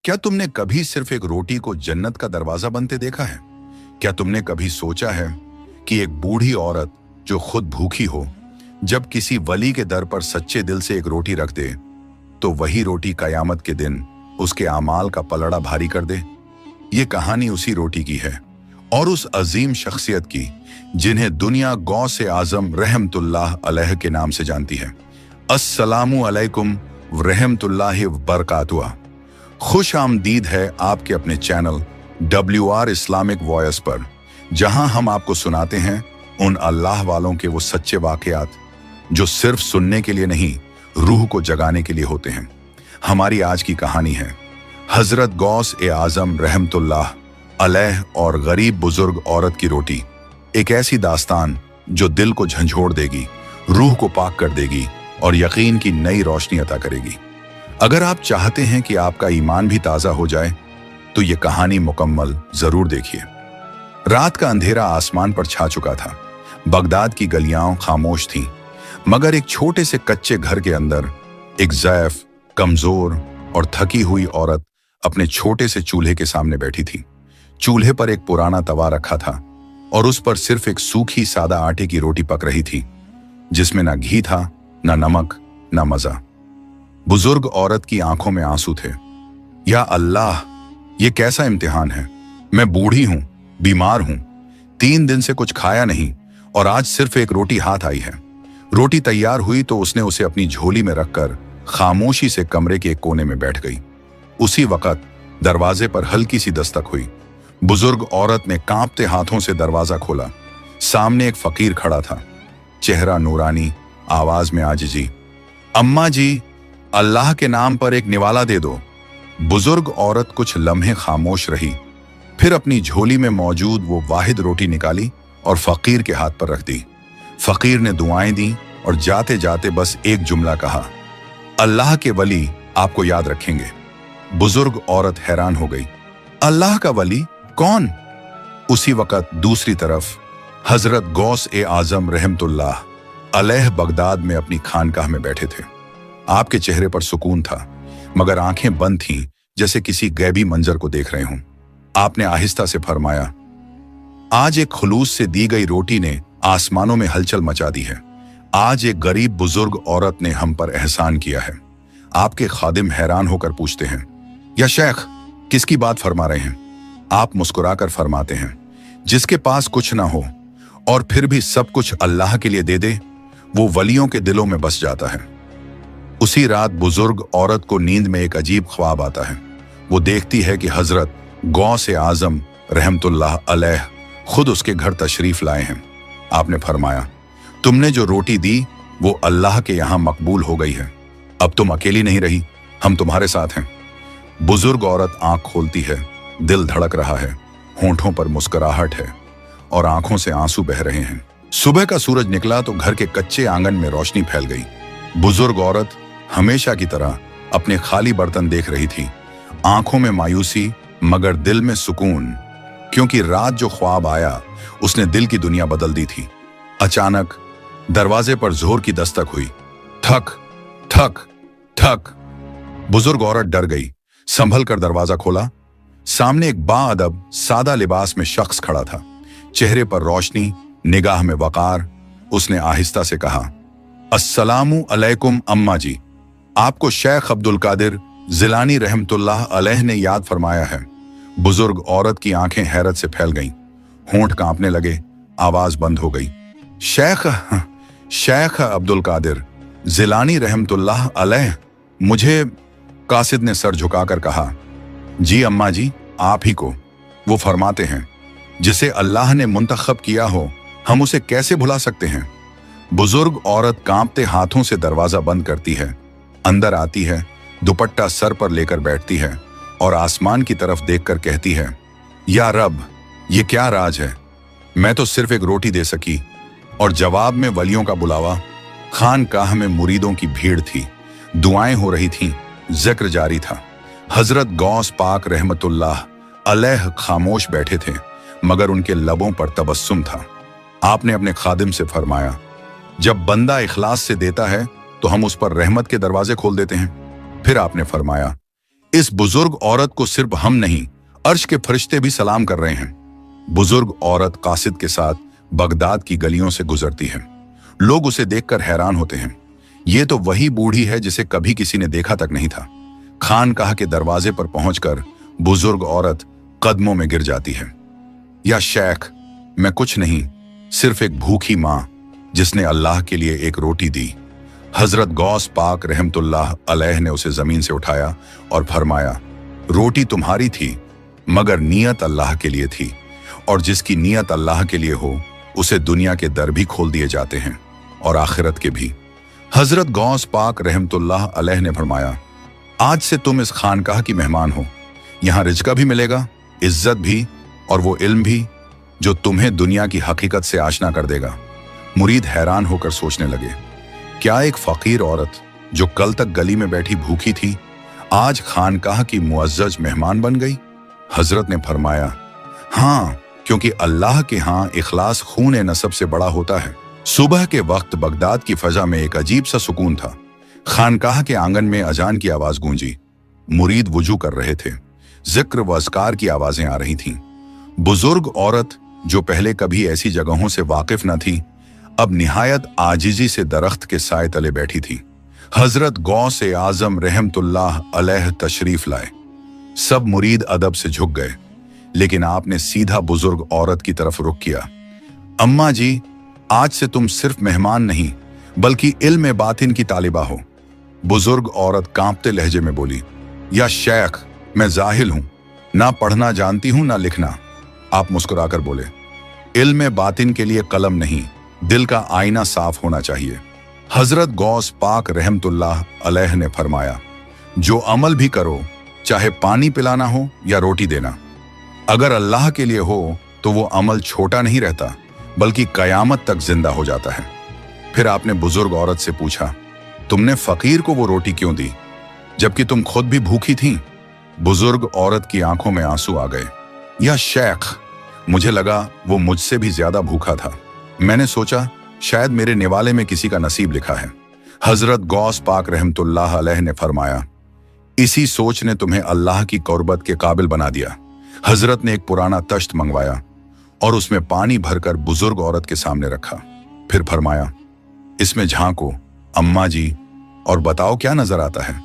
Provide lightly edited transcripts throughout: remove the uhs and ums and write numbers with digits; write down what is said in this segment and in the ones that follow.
क्या तुमने कभी सिर्फ एक रोटी को जन्नत का दरवाजा बनते देखा है? क्या तुमने कभी सोचा है कि एक बूढ़ी औरत जो खुद भूखी हो, जब किसी वली के दर पर सच्चे दिल से एक रोटी रख दे, तो वही रोटी कयामत के दिन उसके आमाल का पलड़ा भारी कर दे? ये कहानी उसी रोटी की है और उस अजीम शख्सियत की जिन्हें दुनिया गौस आजम रहमतुल्लाह अलैह के नाम से जानती है। अस्सलामु अलैकुम रहमतुल्लाहि व बरकातुहू। खुश आमदीद है आपके अपने चैनल WR इस्लामिक वॉयस पर, जहां हम आपको सुनाते हैं उन अल्लाह वालों के वो सच्चे वाकयात जो सिर्फ सुनने के लिए नहीं, रूह को जगाने के लिए होते हैं। हमारी आज की कहानी है हजरत गौस आजम रहमतुल्लाह अलैह और गरीब बुजुर्ग औरत की रोटी। एक ऐसी दास्तान जो दिल को झंझोड़ देगी, रूह को पाक कर देगी और यकीन की नई रोशनी अता करेगी। अगर आप चाहते हैं कि आपका ईमान भी ताजा हो जाए तो ये कहानी मुकम्मल जरूर देखिए। रात का अंधेरा आसमान पर छा चुका था। बगदाद की गलियां खामोश थीं, मगर एक छोटे से कच्चे घर के अंदर एक ज़ैफ, कमजोर और थकी हुई औरत अपने छोटे से चूल्हे के सामने बैठी थी। चूल्हे पर एक पुराना तवा रखा था और उस पर सिर्फ एक सूखी सादा आटे की रोटी पक रही थी, जिसमें ना घी था, ना नमक, ना मजा। बुजुर्ग औरत की आंखों में आंसू थे। या अल्लाह, ये कैसा इम्तिहान है। मैं बूढ़ी हूं, बीमार हूं, 3 दिन से कुछ खाया नहीं और आज सिर्फ एक रोटी हाथ आई है। रोटी तैयार हुई तो उसने उसे अपनी झोली में रखकर खामोशी से कमरे के एक कोने में बैठ गई। उसी वक्त दरवाजे पर हल्की सी दस्तक हुई। बुजुर्ग औरत ने कांपते हाथों से दरवाजा खोला। सामने एक फकीर खड़ा था, चेहरा नूरानी, आवाज में आजिजी। अम्मा जी, अल्लाह के नाम पर एक निवाला दे दो। बुजुर्ग औरत कुछ लम्हे खामोश रही, फिर अपनी झोली में मौजूद वो वाहिद रोटी निकाली और फकीर के हाथ पर रख दी। फकीर ने दुआएं दी और जाते जाते बस एक जुमला कहा, अल्लाह के वली आपको याद रखेंगे। बुजुर्ग औरत हैरान हो गई। अल्लाह का वली कौन? उसी वक्त दूसरी तरफ हजरत गौस आजम रहमतुल्लाह अलैह बगदाद में अपनी खानकाह में बैठे थे। आपके चेहरे पर सुकून था, मगर आंखें बंद थीं, जैसे किसी गैबी मंजर को देख रहे हों। आपने आहिस्ता से फरमाया, आज एक खुलूस से दी गई रोटी ने आसमानों में हलचल मचा दी है। आज एक गरीब बुजुर्ग औरत ने हम पर एहसान किया है। आपके खादिम हैरान होकर पूछते हैं, या शेख, किसकी बात फरमा रहे हैं? आप मुस्कुराकर फरमाते हैं, जिसके पास कुछ ना हो और फिर भी सब कुछ अल्लाह के लिए दे दे, वो वलियों के दिलों में बस जाता है। उसी रात बुजुर्ग औरत को नींद में एक अजीब ख्वाब आता है। वो देखती है कि हजरत गौस आजम रहमतुल्लाह अलैह खुद उसके घर तशरीफ लाए हैं। आपने फरमाया, तुमने जो रोटी दी वो अल्लाह के यहाँ मकबूल हो गई है। अब तुम अकेली नहीं रही, हम तुम्हारे साथ हैं। बुजुर्ग औरत आंख खोलती है, दिल धड़क रहा है, होंठों पर मुस्कुराहट है और आंखों से आंसू बह रहे हैं। सुबह का सूरज निकला तो घर के कच्चे आंगन में रोशनी फैल गई। बुजुर्ग औरत हमेशा की तरह अपने खाली बर्तन देख रही थी, आंखों में मायूसी मगर दिल में सुकून, क्योंकि रात जो ख्वाब आया उसने दिल की दुनिया बदल दी थी। अचानक दरवाजे पर जोर की दस्तक हुई। ठक ठक ठक। बुजुर्ग औरत डर गई, संभल कर दरवाजा खोला। सामने एक बाअदब सादा लिबास में शख्स खड़ा था, चेहरे पर रोशनी, निगाह में वकार। उसने आहिस्ता से कहा, अस्सलामु अलैकुम अम्मा जी, आपको शेख अब्दुल कादिर जिलानी रहमतुल्लाह अलैह ने याद फरमाया है। बुजुर्ग औरत की आंखें हैरत से फैल गईं, होंठ कांपने लगे, आवाज बंद हो गई। शेख अब्दुल कादिर जिलानी रहमतुल्लाह अलैह? मुझे? कासिद ने सर झुकाकर कहा, जी अम्मा जी, आप ही को। वो फरमाते हैं, जिसे अल्लाह ने मुंतखब किया हो, हम उसे कैसे भुला सकते हैं। बुजुर्ग औरत कांपते हाथों से दरवाजा बंद करती है, अंदर आती है, दुपट्टा सर पर लेकर बैठती है और आसमान की तरफ देखकर कहती है, या रब, ये क्या राज है। मैं तो सिर्फ एक रोटी दे सकी और जवाब में वलियों का बुलावा। खानकाह में मुरीदों की भीड़ थी, दुआएं हो रही थीं, जिक्र जारी था। हजरत गौस पाक रहमतुल्लाह अलैह खामोश बैठे थे, मगर उनके लबों पर तबस्सुम था। आपने अपने खादिम से फरमाया, जब बंदा इखलास से देता है तो हम उस पर रहमत के दरवाजे खोल देते हैं। फिर आपने फरमाया, इस बुजुर्ग औरत को सिर्फ हम नहीं, अर्श के फरिश्ते भी सलाम कर रहे हैं। बुजुर्ग औरत कासिद के साथ बगदाद की गलियों से गुजरती है। लोग उसे देखकर हैरान होते हैं। ये तो वही बूढ़ी है जिसे कभी किसी ने देखा तक नहीं था। खानकाह के दरवाजे पर पहुंचकर बुजुर्ग औरत कदमों में गिर जाती है। या शेख, मैं कुछ नहीं, सिर्फ एक भूखी मां जिसने अल्लाह के लिए एक रोटी दी। हजरत गौस पाक रहमतुल्लाह अलैह ने उसे जमीन से उठाया और फरमाया, रोटी तुम्हारी थी मगर नीयत अल्लाह के लिए थी, और जिसकी नीयत अल्लाह के लिए हो उसे दुनिया के दर भी खोल दिए जाते हैं और आखिरत के भी। हजरत गौस पाक रहमतुल्लाह अलैह ने फरमाया, आज से तुम इस खानकाह की मेहमान हो। यहाँ रिज़्क़ भी मिलेगा, इज्जत भी, और वो इल्म भी जो तुम्हें दुनिया की हकीकत से आशना कर देगा। मुरीद हैरान होकर सोचने लगे, क्या एक फकीर औरत जो कल तक गली में बैठी भूखी थी आज खानकाह की मुअज्जज मेहमान बन गई? हजरत ने फरमाया, हाँ, क्योंकि अल्लाह के यहाँ इखलास खून नसब से बड़ा होता है। सुबह के वक्त बगदाद की फजा में एक अजीब सा सुकून था। खानकाह के आंगन में अजान की आवाज गूंजी। मुरीद वुजू कर रहे थे। जिक्र व अस्कार की आवाजें आ रही थीं। बुजुर्ग औरत जो पहले कभी ऐसी जगहों से वाकिफ न थी, अब निहायत आजिजी से दरख्त के साए तले बैठी थी। हजरत गौस आजम रहमतुल्लाह अलैह तशरीफ लाए। सब मुरीद अदब से झुक गए, लेकिन आपने सीधा बुजुर्ग औरत की तरफ रुख किया। अम्मा जी, आज से तुम सिर्फ मेहमान नहीं बल्कि इल्म बातिन की तालिबा हो। बुजुर्ग औरत कांपते लहजे में बोली, या शेख, मैं जाहिल हूं, ना पढ़ना जानती हूं ना लिखना। आप मुस्कुराकर बोले, इल्म बातिन के लिए कलम नहीं, दिल का आईना साफ होना चाहिए। हजरत गौस पाक रहमतुल्लाह अलैह ने फरमाया, जो अमल भी करो, चाहे पानी पिलाना हो या रोटी देना, अगर अल्लाह के लिए हो तो वो अमल छोटा नहीं रहता बल्कि कयामत तक जिंदा हो जाता है। फिर आपने बुजुर्ग औरत से पूछा, तुमने फकीर को वो रोटी क्यों दी जबकि तुम खुद भी भूखी थी? बुजुर्ग औरत की आंखों में आंसू आ गए। या शेख, मुझे लगा वो मुझसे भी ज्यादा भूखा था। मैंने सोचा शायद मेरे निवाले में किसी का नसीब लिखा है। हजरत गौस पाक रहमतुल्लाह अलैह ने फरमाया, इसी सोच ने तुम्हें अल्लाह की कुर्बत के काबिल बना दिया। हजरत ने एक पुराना तश्त मंगवाया और उसमें पानी भरकर बुजुर्ग औरत के सामने रखा। फिर फरमाया, इसमें झांको अम्मा जी और बताओ क्या नजर आता है।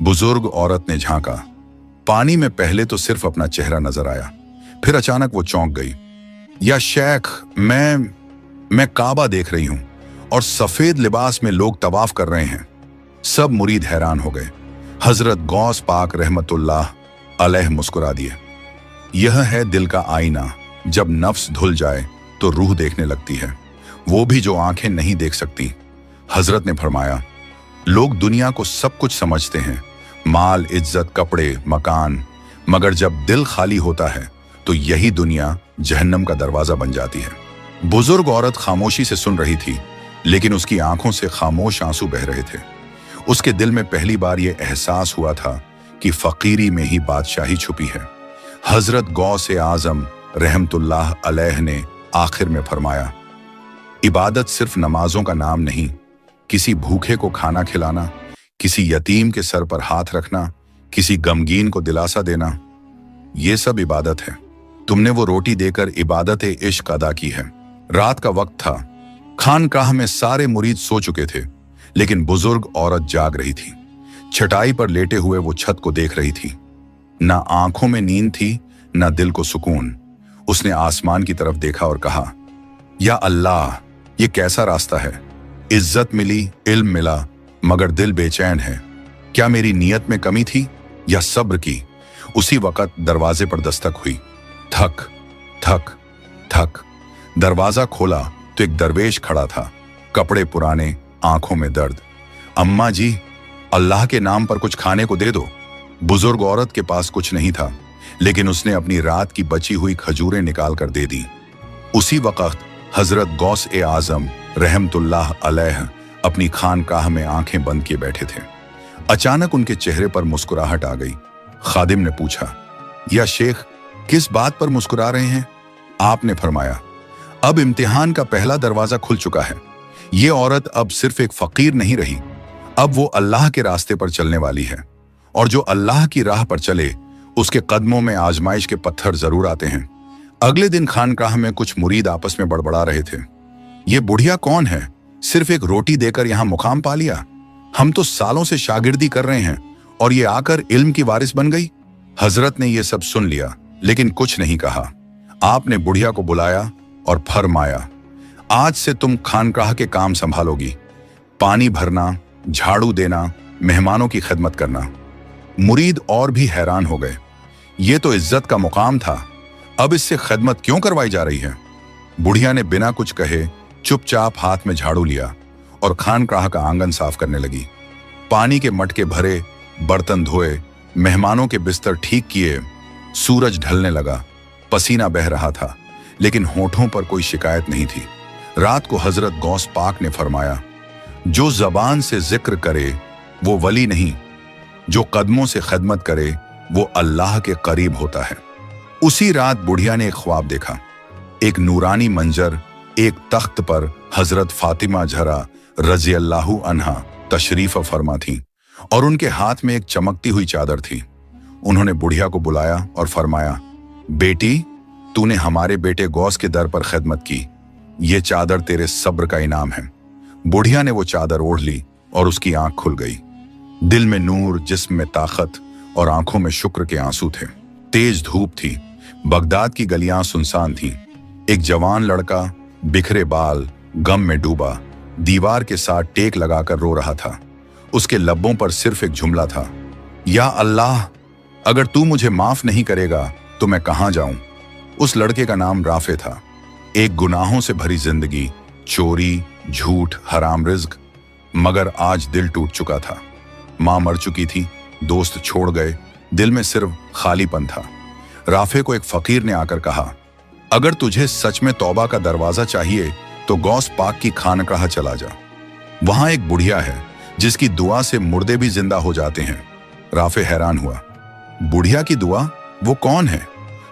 बुजुर्ग औरत ने झांका। पानी में पहले तो सिर्फ अपना चेहरा नजर आया, फिर अचानक वो चौंक गई। या शेख, मैं काबा देख रही हूं और सफेद लिबास में लोग तवाफ कर रहे हैं। सब मुरीद हैरान हो गए। हजरत गौस पाक रहमतुल्लाह अलैह मुस्कुरा दिए। यह है दिल का आईना, जब नफ्स धुल जाए तो रूह देखने लगती है, वो भी जो आंखें नहीं देख सकती। हजरत ने फरमाया, लोग दुनिया को सब कुछ समझते हैं, माल, इज्जत, कपड़े, मकान, मगर जब दिल खाली होता है तो यही दुनिया जहन्नम का दरवाजा बन जाती है। बुजुर्ग औरत खामोशी से सुन रही थी, लेकिन उसकी आंखों से खामोश आंसू बह रहे थे। उसके दिल में पहली बार यह एहसास हुआ था कि फकीरी में ही बादशाही छुपी है। हजरत गौस आजम रहमतुल्लाह अलैह ने आखिर में फरमाया, इबादत सिर्फ नमाजों का नाम नहीं, किसी भूखे को खाना खिलाना, किसी यतीम के सर पर हाथ रखना, किसी गमगीन को दिलासा देना, ये सब इबादत है। तुमने वो रोटी देकर इबादत इश्क अदा की है। रात का वक्त था। खानकाह में सारे मुरीद सो चुके थे, लेकिन बुजुर्ग औरत जाग रही थी। चटाई पर लेटे हुए वो छत को देख रही थी। ना आंखों में नींद थी, ना दिल को सुकून। उसने आसमान की तरफ देखा और कहा, या अल्लाह, ये कैसा रास्ता है। इज्जत मिली, इल्म मिला, मगर दिल बेचैन है। क्या मेरी नीयत में कमी थी या सब्र की? उसी वक्त दरवाजे पर दस्तक हुई। थक थक थक। दरवाजा खोला तो एक दरवेश खड़ा था, कपड़े पुराने, आंखों में दर्द। अम्मा जी, अल्लाह के नाम पर कुछ खाने को दे दो। बुजुर्ग औरत के पास कुछ नहीं था, लेकिन उसने अपनी रात की बची हुई खजूरें निकाल कर दे दी। उसी वक्त हजरत गौस आजम रहमतुल्लाह अलैह अपनी खानकाह में आंखें बंद किए बैठे थे। अचानक उनके चेहरे पर मुस्कुराहट आ गई। खादिम ने पूछा, या शेख, किस बात पर मुस्कुरा रहे हैं? आपने फरमाया, अब इम्तिहान का पहला दरवाजा खुल चुका है। ये औरत अब सिर्फ एक फकीर नहीं रही, अब वो अल्लाह के रास्ते पर चलने वाली है। और जो अल्लाह की राह पर चले उसके कदमों में आजमाइश के पत्थर जरूर आते हैं। अगले दिन खानकाह में कुछ मुरीद आपस में बड़बड़ा रहे थे। ये बुढ़िया कौन है, सिर्फ एक रोटी देकर यहां मुकाम पा लिया। हम तो सालों से शागिर्दी कर रहे हैं और ये आकर इल्म की वारिस बन गई। हजरत ने यह सब सुन लिया लेकिन कुछ नहीं कहा। आपने बुढ़िया को बुलाया और फरमाया, आज से तुम खानकाह के काम संभालोगी, पानी भरना, झाड़ू देना, मेहमानों की खिदमत करना। मुरीद और भी हैरान हो गए। ये तो इज्जत का मुकाम था, अब इससे खिदमत क्यों करवाई जा रही है। बुढ़िया ने बिना कुछ कहे चुपचाप हाथ में झाड़ू लिया और खानकाह का आंगन साफ करने लगी। पानी के मटके भरे, बर्तन धोए, मेहमानों के बिस्तर ठीक किए। सूरज ढलने लगा, पसीना बह रहा था लेकिन होठों पर कोई शिकायत नहीं थी। रात को हजरत गौस पाक ने फरमाया, जो जबान से जिक्र करे वो वली नहीं, जो कदमों से खिदमत करे वो अल्लाह के करीब होता है। उसी रात बुढ़िया ने एक ख्वाब देखा। एक नूरानी मंजर, एक तख्त पर हजरत फातिमा ज़हरा रज़ी अल्लाहु अन्हा तशरीफ फरमा थी और उनके हाथ में एक चमकती हुई चादर थी। उन्होंने बुढ़िया को बुलाया और फरमाया, बेटी, तूने हमारे बेटे गौस के दर पर खिदमत की, ये चादर तेरे सब्र का इनाम है। बुढ़िया ने वो चादर ओढ़ ली और उसकी आंख खुल गई। दिल में नूर, जिस्म में ताकत और आंखों में शुक्र के आंसू थे। तेज धूप थी, बगदाद की गलियां सुनसान थीं। एक जवान लड़का बिखरे बाल, गम में डूबा, दीवार के साथ टेक लगाकर रो रहा था। उसके लब्बों पर सिर्फ एक जुमला था, या अल्लाह, अगर तू मुझे माफ नहीं करेगा तो मैं कहां जाऊं। उस लड़के का नाम राफे था। एक गुनाहों से भरी जिंदगी, चोरी, झूठ, हराम रिज्क, मगर आज दिल टूट चुका था। मां मर चुकी थी, दोस्त छोड़ गए, दिल में सिर्फ खालीपन था। राफे को एक फकीर ने आकर कहा, अगर तुझे सच में तौबा का दरवाजा चाहिए तो गौस पाक की खानकाह चला जा। वहां एक बुढ़िया है जिसकी दुआ से मुर्दे भी जिंदा हो जाते हैं। राफे हैरान हुआ, बुढ़िया की दुआ, वो कौन है?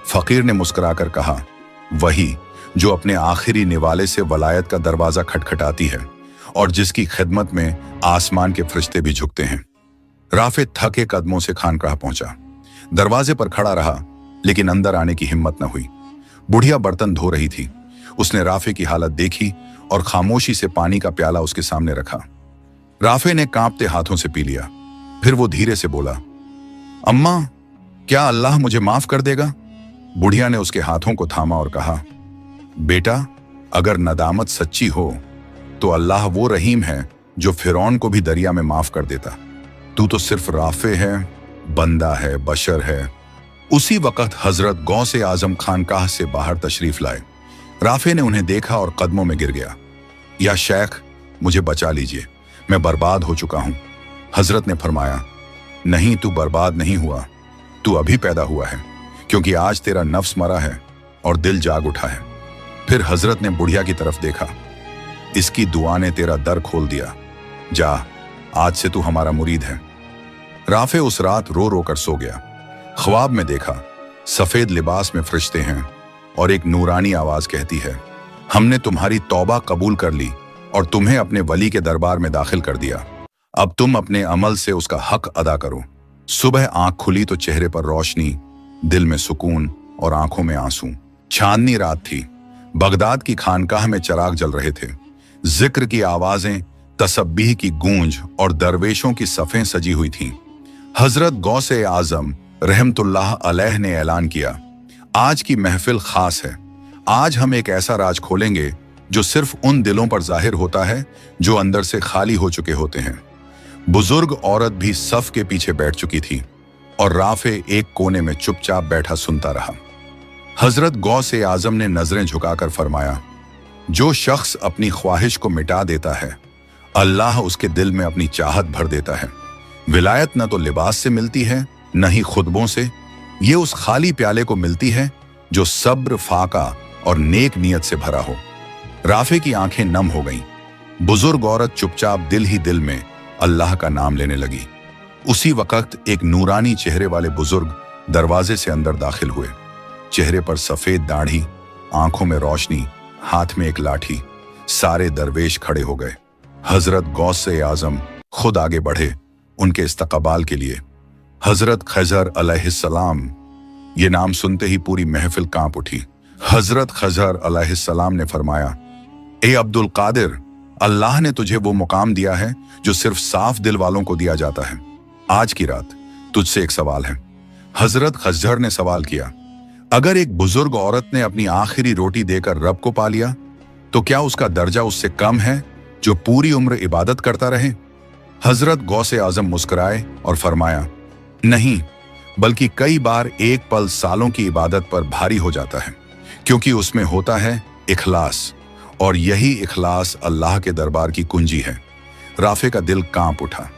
फकीर ने मुस्कुराकर कहा, वही जो अपने आखिरी निवाले से वलायत का दरवाजा खटखटाती है और जिसकी खिदमत में आसमान के फरिश्ते भी झुकते हैं। राफे थके कदमों से खानकाह पहुंचा। दरवाजे पर खड़ा रहा लेकिन अंदर आने की हिम्मत न हुई। बुढ़िया बर्तन धो रही थी। उसने राफे की हालत देखी और खामोशी से पानी का प्याला उसके सामने रखा। राफे ने कांपते हाथों से पी लिया। फिर वो धीरे से बोला, अम्मा, क्या अल्लाह मुझे माफ कर देगा? बुढ़िया ने उसके हाथों को थामा और कहा, बेटा, अगर नदामत सच्ची हो तो अल्लाह वो रहीम है जो फिरौन को भी दरिया में माफ कर देता। तू तो सिर्फ राफे है, बंदा है, बशर है। उसी वक्त हजरत गौसे आजम खानकाह से बाहर तशरीफ लाए। राफे ने उन्हें देखा और कदमों में गिर गया। या शेख, मुझे बचा लीजिए, मैं बर्बाद हो चुका हूं। हजरत ने फरमाया, नहीं, तू बर्बाद नहीं हुआ, तू अभी पैदा हुआ है, क्योंकि आज तेरा नफ्स मरा है और दिल जाग उठा है। फिर हजरत ने बुढ़िया की तरफ देखा, इसकी दुआ ने तेरा दर खोल दिया, जा, आज से तू हमारा मुरीद है। राफे उस रात रो रो कर सो गया। ख्वाब में देखा, सफेद लिबास में फरिश्ते हैं और एक नूरानी आवाज कहती है, हमने तुम्हारी तौबा कबूल कर ली और तुम्हें अपने वली के दरबार में दाखिल कर दिया। अब तुम अपने अमल से उसका हक अदा करो। सुबह आंख खुली तो चेहरे पर रोशनी, दिल में सुकून और आंखों में आंसू। चांदनी रात थी। बगदाद की खानकाह में चिराग जल रहे थे। जिक्र की आवाजें, तसब्बीह की गूंज और दरवेशों की सफ़ें सजी हुई थीं। हजरत गौसे आजम रहमतुल्लाह अलैह ने ऐलान किया, आज की महफिल खास है। आज हम एक ऐसा राज खोलेंगे जो सिर्फ उन दिलों पर जाहिर होता है जो अंदर से खाली हो चुके होते हैं। बुजुर्ग औरत भी सफ के पीछे बैठ चुकी थी और राफे एक कोने में चुपचाप बैठा सुनता रहा। हजरत गौसे आजम ने नजरें झुकाकर फरमाया, जो शख्स अपनी ख्वाहिश को मिटा देता है, अल्लाह उसके दिल में अपनी चाहत भर देता है। विलायत न तो लिबास से मिलती है न ही खुतबों से, ये उस खाली प्याले को मिलती है जो सब्र, फाका और नेक नियत से भरा हो। राफे की आंखें नम हो गईं। बुजुर्ग औरत चुपचाप दिल ही दिल में अल्लाह का नाम लेने लगी। उसी वक्त एक नूरानी चेहरे वाले बुजुर्ग दरवाजे से अंदर दाखिल हुए। चेहरे पर सफेद दाढ़ी, आंखों में रोशनी, हाथ में एक लाठी। सारे दरवेश खड़े हो गए। हजरत गौसे आजम खुद आगे बढ़े उनके इस्तकबाल के लिए। हजरत खजर अलैहिस्सलाम। ये नाम सुनते ही पूरी महफिल कांप उठी। हजरत खजर अलैहिस्सलाम ने फरमाया, ए अब्दुल कादिर, अल्लाह ने तुझे वो मुकाम दिया है जो सिर्फ साफ दिल वालों को दिया जाता है। आज की रात तुझसे एक सवाल है। हजरत खजर ने सवाल किया, अगर एक बुजुर्ग औरत ने अपनी आखिरी रोटी देकर रब को पा लिया तो क्या उसका दर्जा उससे कम है जो पूरी उम्र इबादत करता रहे? हजरत गौसे आजम मुस्कुराए और फरमाया, नहीं, बल्कि कई बार एक पल सालों की इबादत पर भारी हो जाता है, क्योंकि उसमें होता है इखलास, और यही इखलास अल्लाह के दरबार की कुंजी है। राफे का दिल कांप उठा।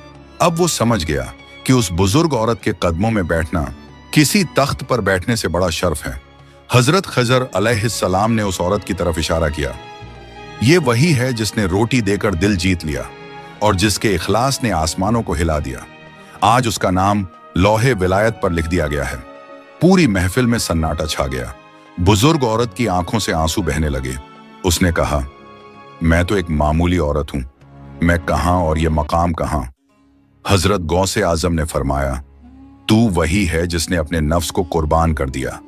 अब वो समझ गया कि उस बुजुर्ग औरत के कदमों में बैठना किसी तख्त पर बैठने से बड़ा शर्फ है। हजरत खजर अलैहिस्सलाम ने उस औरत की तरफ इशारा किया, ये वही है जिसने रोटी देकर दिल जीत लिया और जिसके इखलास ने आसमानों को हिला दिया। आज उसका नाम लौहे विलायत पर लिख दिया गया है। पूरी महफिल में सन्नाटा छा गया। बुजुर्ग औरत की आंखों से आंसू बहने लगे। उसने कहा, मैं तो एक मामूली औरत हूं, मैं कहां और ये मकाम कहां? हजरत गौसे आजम ने फरमाया, तू वही है जिसने अपने नफ्स को कुर्बान कर दिया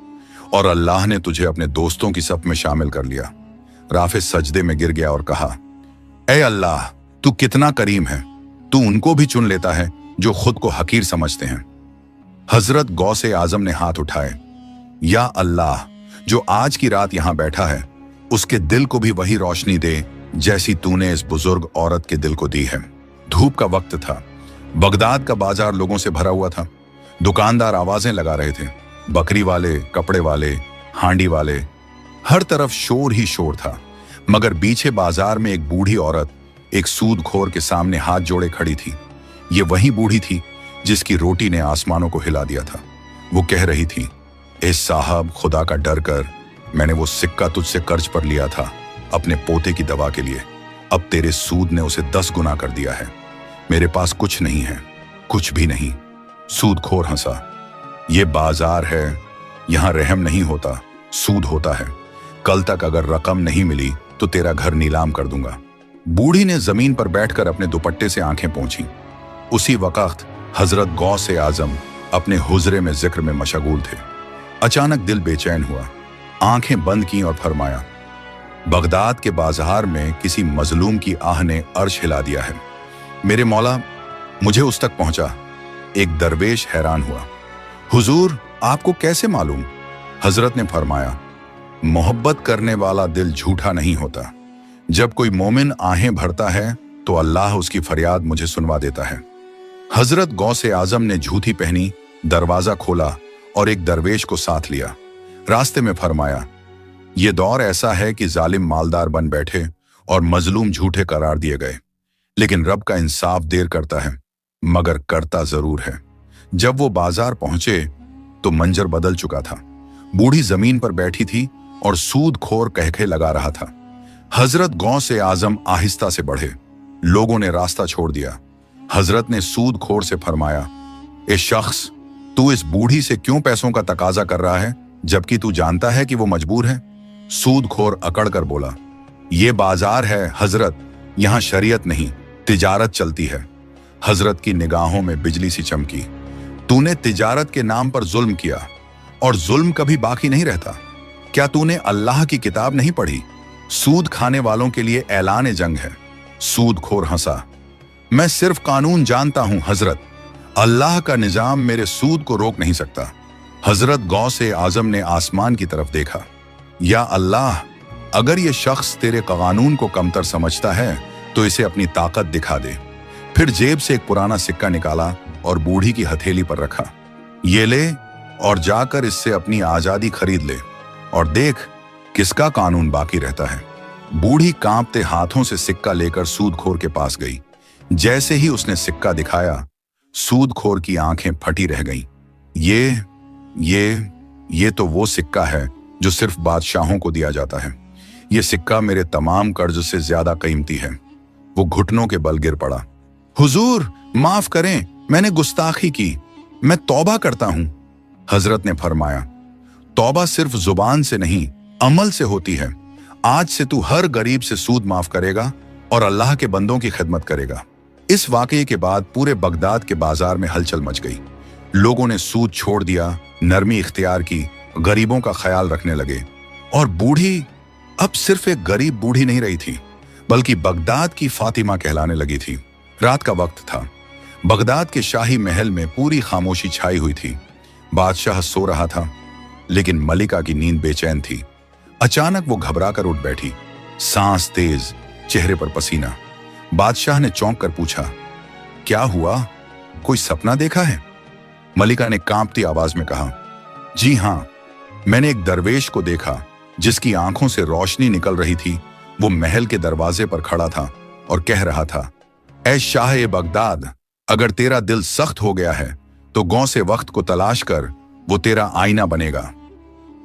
और अल्लाह ने तुझे अपने दोस्तों की सफ में शामिल कर लिया। राफे सजदे में गिर गया और कहा, ए अल्लाह, तू कितना करीम है, तू उनको भी चुन लेता है जो खुद को हकीर समझते हैं। हजरत गौसे आजम ने हाथ उठाए, या अल्लाह, जो आज की रात यहां बैठा है उसके दिल को भी वही रोशनी दे जैसी तूने इस बुजुर्ग औरत के दिल को दी है। धूप का वक्त था। बगदाद का बाजार लोगों से भरा हुआ था। दुकानदार आवाजें लगा रहे थे। बकरी वाले, कपड़े वाले, हांडी वाले, हर तरफ शोर ही शोर था। मगर पीछे बाजार में एक बूढ़ी औरत एक सूदखोर के सामने हाथ जोड़े खड़ी थी। ये वही बूढ़ी थी जिसकी रोटी ने आसमानों को हिला दिया था। वो कह रही थी, ए साहब, खुदा का डर कर, मैंने वो सिक्का तुझसे कर्ज पर लिया था अपने पोते की दवा के लिए। अब तेरे सूद ने उसे 10 गुना कर दिया है। मेरे पास कुछ नहीं है, कुछ भी नहीं। सूदखोर हंसा, ये बाजार है, यहां रहम नहीं होता, सूद होता है। कल तक अगर रकम नहीं मिली तो तेरा घर नीलाम कर दूंगा। बूढ़ी ने जमीन पर बैठकर अपने दुपट्टे से आंखें पोंछी। उसी वक्त हजरत गौसे आजम अपने हुजरे में जिक्र में मशगूल थे। अचानक दिल बेचैन हुआ। आंखें बंद की और फरमाया, बगदाद के बाजार में किसी मजलूम की आह ने अर्श हिला दिया है। मेरे मौला, मुझे उस तक पहुंचा। एक दरवेश हैरान हुआ, हुजूर, आपको कैसे मालूम? हजरत ने फरमाया, मोहब्बत करने वाला दिल झूठा नहीं होता। जब कोई मोमिन आहें भरता है तो अल्लाह उसकी फरियाद मुझे सुनवा देता है। हजरत गौसे आजम ने झूठी पहनी, दरवाजा खोला और एक दरवेश को साथ लिया। रास्ते में फरमाया, यह दौर ऐसा है कि जालिम मालदार बन बैठे और मजलूम झूठे करार दिए गए, लेकिन रब का इंसाफ देर करता है मगर करता जरूर है। जब वो बाजार पहुंचे तो मंजर बदल चुका था। बूढ़ी जमीन पर बैठी थी और सूदखोर कहके लगा रहा था। हजरत गौसे आजम आहिस्ता से बढ़े। लोगों ने रास्ता छोड़ दिया। हजरत ने सूदखोर से फरमाया, ए शख्स, तू इस बूढ़ी से क्यों पैसों का तकाजा कर रहा है जबकि तू जानता है कि वो मजबूर है? सूदखोर अकड़ कर बोला, ये बाजार है हजरत, यहां शरीयत नहीं, तिजारत चलती है। हजरत की निगाहों में बिजली सी चमकी। तूने तिजारत के नाम पर जुल्म किया और जुल्म कभी बाकी नहीं रहता। क्या तूने अल्लाह की किताब नहीं पढ़ी? सूद खाने वालों के लिए ऐलान जंग है। सूदखोर हंसा, मैं सिर्फ कानून जानता हूं हजरत, अल्लाह का निजाम मेरे सूद को रोक नहीं सकता। हजरत गौसे आजम ने आसमान की तरफ देखा। या अल्लाह, अगर ये शख्स तेरे कानून को कमतर समझता है तो इसे अपनी ताकत दिखा दे। फिर जेब से एक पुराना सिक्का निकाला और बूढ़ी की हथेली पर रखा। ये ले और जाकर इससे अपनी आजादी खरीद ले और देख किसका कानून बाकी रहता है। बूढ़ी कांपते हाथों से सिक्का लेकर सूदखोर के पास गई। जैसे ही उसने सिक्का दिखाया, सूदखोर की आंखें फटी रह गईं। ये तो वो सिक्का है जो सिर्फ बादशाहों को दिया जाता है। ये सिक्का मेरे तमाम कर्ज से ज्यादा कीमती है। वो घुटनों के बल गिर पड़ा। हुजूर, माफ करें, मैंने गुस्ताखी की, मैं तौबा करता हूं। हजरत ने फरमाया, तौबा सिर्फ जुबान से नहीं, अमल से होती है। आज से तू हर गरीब से सूद माफ करेगा और अल्लाह के बंदों की खिदमत करेगा। इस वाकये के बाद पूरे बगदाद के बाजार में हलचल मच गई। लोगों ने सूद छोड़ दिया, नरमी इख्तियार की, गरीबों का ख्याल रखने लगे। और बूढ़ी अब सिर्फ एक गरीब बूढ़ी नहीं रही थी, बल्कि बगदाद की फातिमा कहलाने लगी थी। रात का वक्त था। बगदाद के शाही महल में पूरी खामोशी छाई हुई थी। बादशाह सो रहा था, लेकिन मलिका की नींद बेचैन थी। अचानक वो घबरा कर उठ बैठी, सांस तेज, चेहरे पर पसीना। बादशाह ने चौंक कर पूछा, क्या हुआ, कोई सपना देखा है? मलिका ने कांपती आवाज में कहा, जी हां, मैंने एक दरवेश को देखा जिसकी आंखों से रोशनी निकल रही थी। वो महल के दरवाजे पर खड़ा था और कह रहा था, ऐ शाह ए बगदाद, अगर तेरा दिल सख्त हो गया है तो गौसे वक्त को तलाश कर, वो तेरा आईना बनेगा।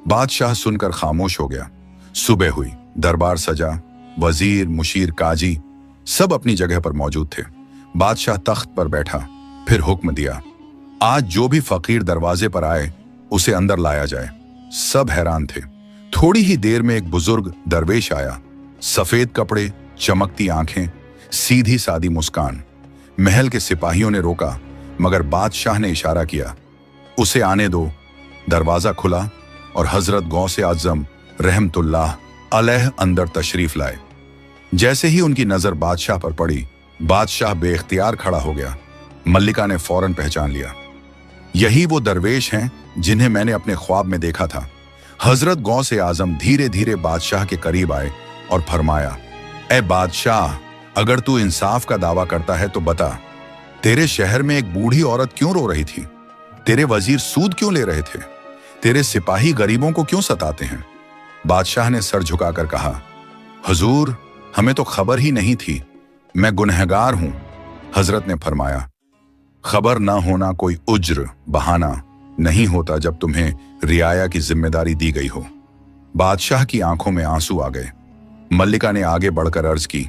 बादशाह सुनकर खामोश हो गया। सुबह हुई, दरबार सजा, वजीर, मुशीर, काजी सब अपनी जगह पर मौजूद थे। बादशाह तख्त पर बैठा, फिर हुक्म दिया, आज जो भी फकीर दरवाजे पर आए उसे अंदर लाया जाए। सब हैरान थे। थोड़ी ही देर में एक बुजुर्ग दरवेश आया, सफेद कपड़े, चमकती आंखें, सीधी सादी मुस्कान। महल के सिपाहियों ने रोका, मगर बादशाह ने इशारा किया, उसे आने दो। दरवाजा खुला और हजरत गौसे आजम रहमतुल्लाह अलैह अंदर तशरीफ लाए। जैसे ही उनकी नजर बादशाह पर पड़ी, बादशाह बेख्तियार खड़ा हो गया। मल्लिका ने फौरन पहचान लिया, यही वो दरवेश हैं जिन्हें मैंने अपने ख्वाब में देखा था। हजरत गौसे आजम धीरे धीरे बादशाह के करीब आए और फरमाया, ए बादशाह, अगर तू इंसाफ का दावा करता है तो बता, तेरे शहर में एक बूढ़ी औरत क्यों रो रही थी? तेरे वजीर सूद क्यों ले रहे थे? तेरे सिपाही गरीबों को क्यों सताते हैं? बादशाह ने सर झुकाकर कहा, हुजूर, हमें तो खबर ही नहीं थी, मैं गुनहगार हूं। हजरत ने फरमाया, खबर ना होना कोई उज्र, बहाना नहीं होता जब तुम्हें रियाया की जिम्मेदारी दी गई हो। बादशाह की आंखों में आंसू आ गए। मल्लिका ने आगे बढ़कर अर्ज की,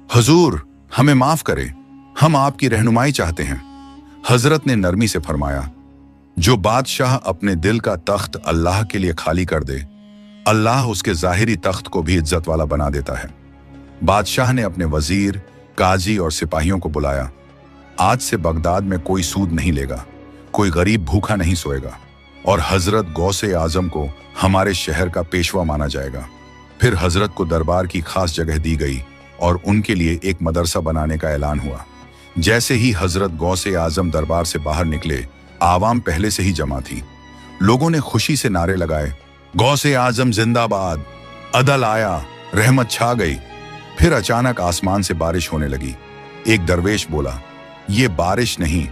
हुजूर, हमें माफ करें, हम आपकी रहनुमाई चाहते हैं। हजरत ने नरमी से फरमाया, जो बादशाह अपने दिल का तख्त अल्लाह के लिए खाली कर दे, अल्लाह उसके जाहिरी तख्त को भी इज्जत वाला बना देता है। बादशाह ने अपने वजीर, काजी और सिपाहियों को बुलाया। आज से बगदाद में कोई सूद नहीं लेगा, कोई गरीब भूखा नहीं सोएगा, और हजरत गौसे आजम को हमारे शहर का पेशवा माना जाएगा। फिर हजरत को दरबार की खास जगह दी गई और उनके लिए एक मदरसा बनाने का ऐलान हुआ। जैसे ही हजरत गौसे आजम दरबार से बाहर निकले, आवाम पहले से ही जमा थी। लोगों ने खुशी से नारे लगाए, गौसे आजम जिंदाबाद, अदल आया, रहमत छा गई। फिर अचानक आसमान से बारिश होने लगी। एक दरवेश बोला, ये बारिश नहीं,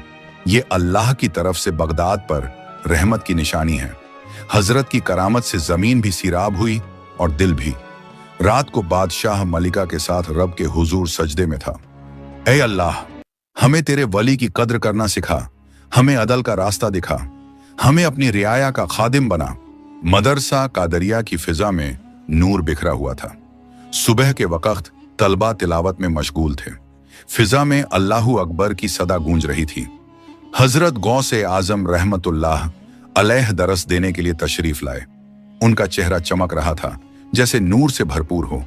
ये अल्लाह की तरफ से बगदाद पर रहमत की निशानी है। हजरत की करामत से जमीन भी सीराब हुई और दिल भी। रात को बादशाह मलिका के साथ रब के हुजूर सजदे में था। ऐ अल्लाह, हमें तेरे वली की कद्र करना सिखा, हमें अदल का रास्ता दिखा, हमें अपनी रियाया का खादिम बना। मदरसा कादरिया की फिजा में नूर बिखरा हुआ था। सुबह के वक्त तलबा तिलावत में मशगूल थे। फिजा में अल्लाहू अकबर की सदा गूंज रही थी। हजरत गौसे आजम रहमतुल्लाह अलैह दरस देने के लिए तशरीफ लाए। उनका चेहरा चमक रहा था जैसे नूर से भरपूर हो।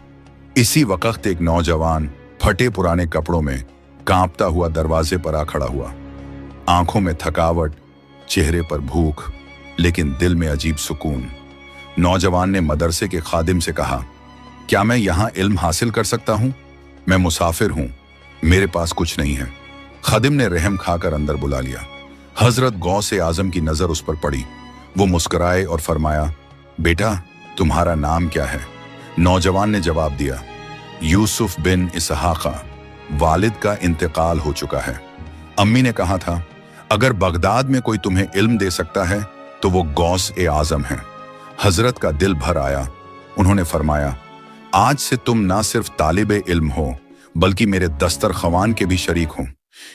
इसी वक्त एक नौजवान फटे पुराने कपड़ों में कांपता हुआ दरवाजे पर आ खड़ा हुआ। आंखों में थकावट, चेहरे पर भूख, लेकिन दिल में अजीब सुकून। नौजवान ने मदरसे के खादिम से कहा, क्या मैं यहाँ इल्म हासिल कर सकता हूँ? मैं मुसाफिर हूँ, मेरे पास कुछ नहीं है। खादिम ने रहम खाकर अंदर बुला लिया। हजरत गौसे आजम की नजर उस पर पड़ी। वो मुस्कुराए और फरमाया, बेटा, तुम्हारा नाम क्या है? नौजवान ने जवाब दिया, यूसुफ बिन इसहाका। वालिद का इंतकाल हो चुका है। अम्मी ने कहा था, अगर बगदाद में कोई तुम्हें इल्म दे सकता है तो वो गौस ए आजम है। हजरत का दिल भर आया। उन्होंने फरमाया, आज से तुम ना सिर्फ तालिबे इल्म हो, बल्कि मेरे दस्तरख्वान के भी शरीक हो।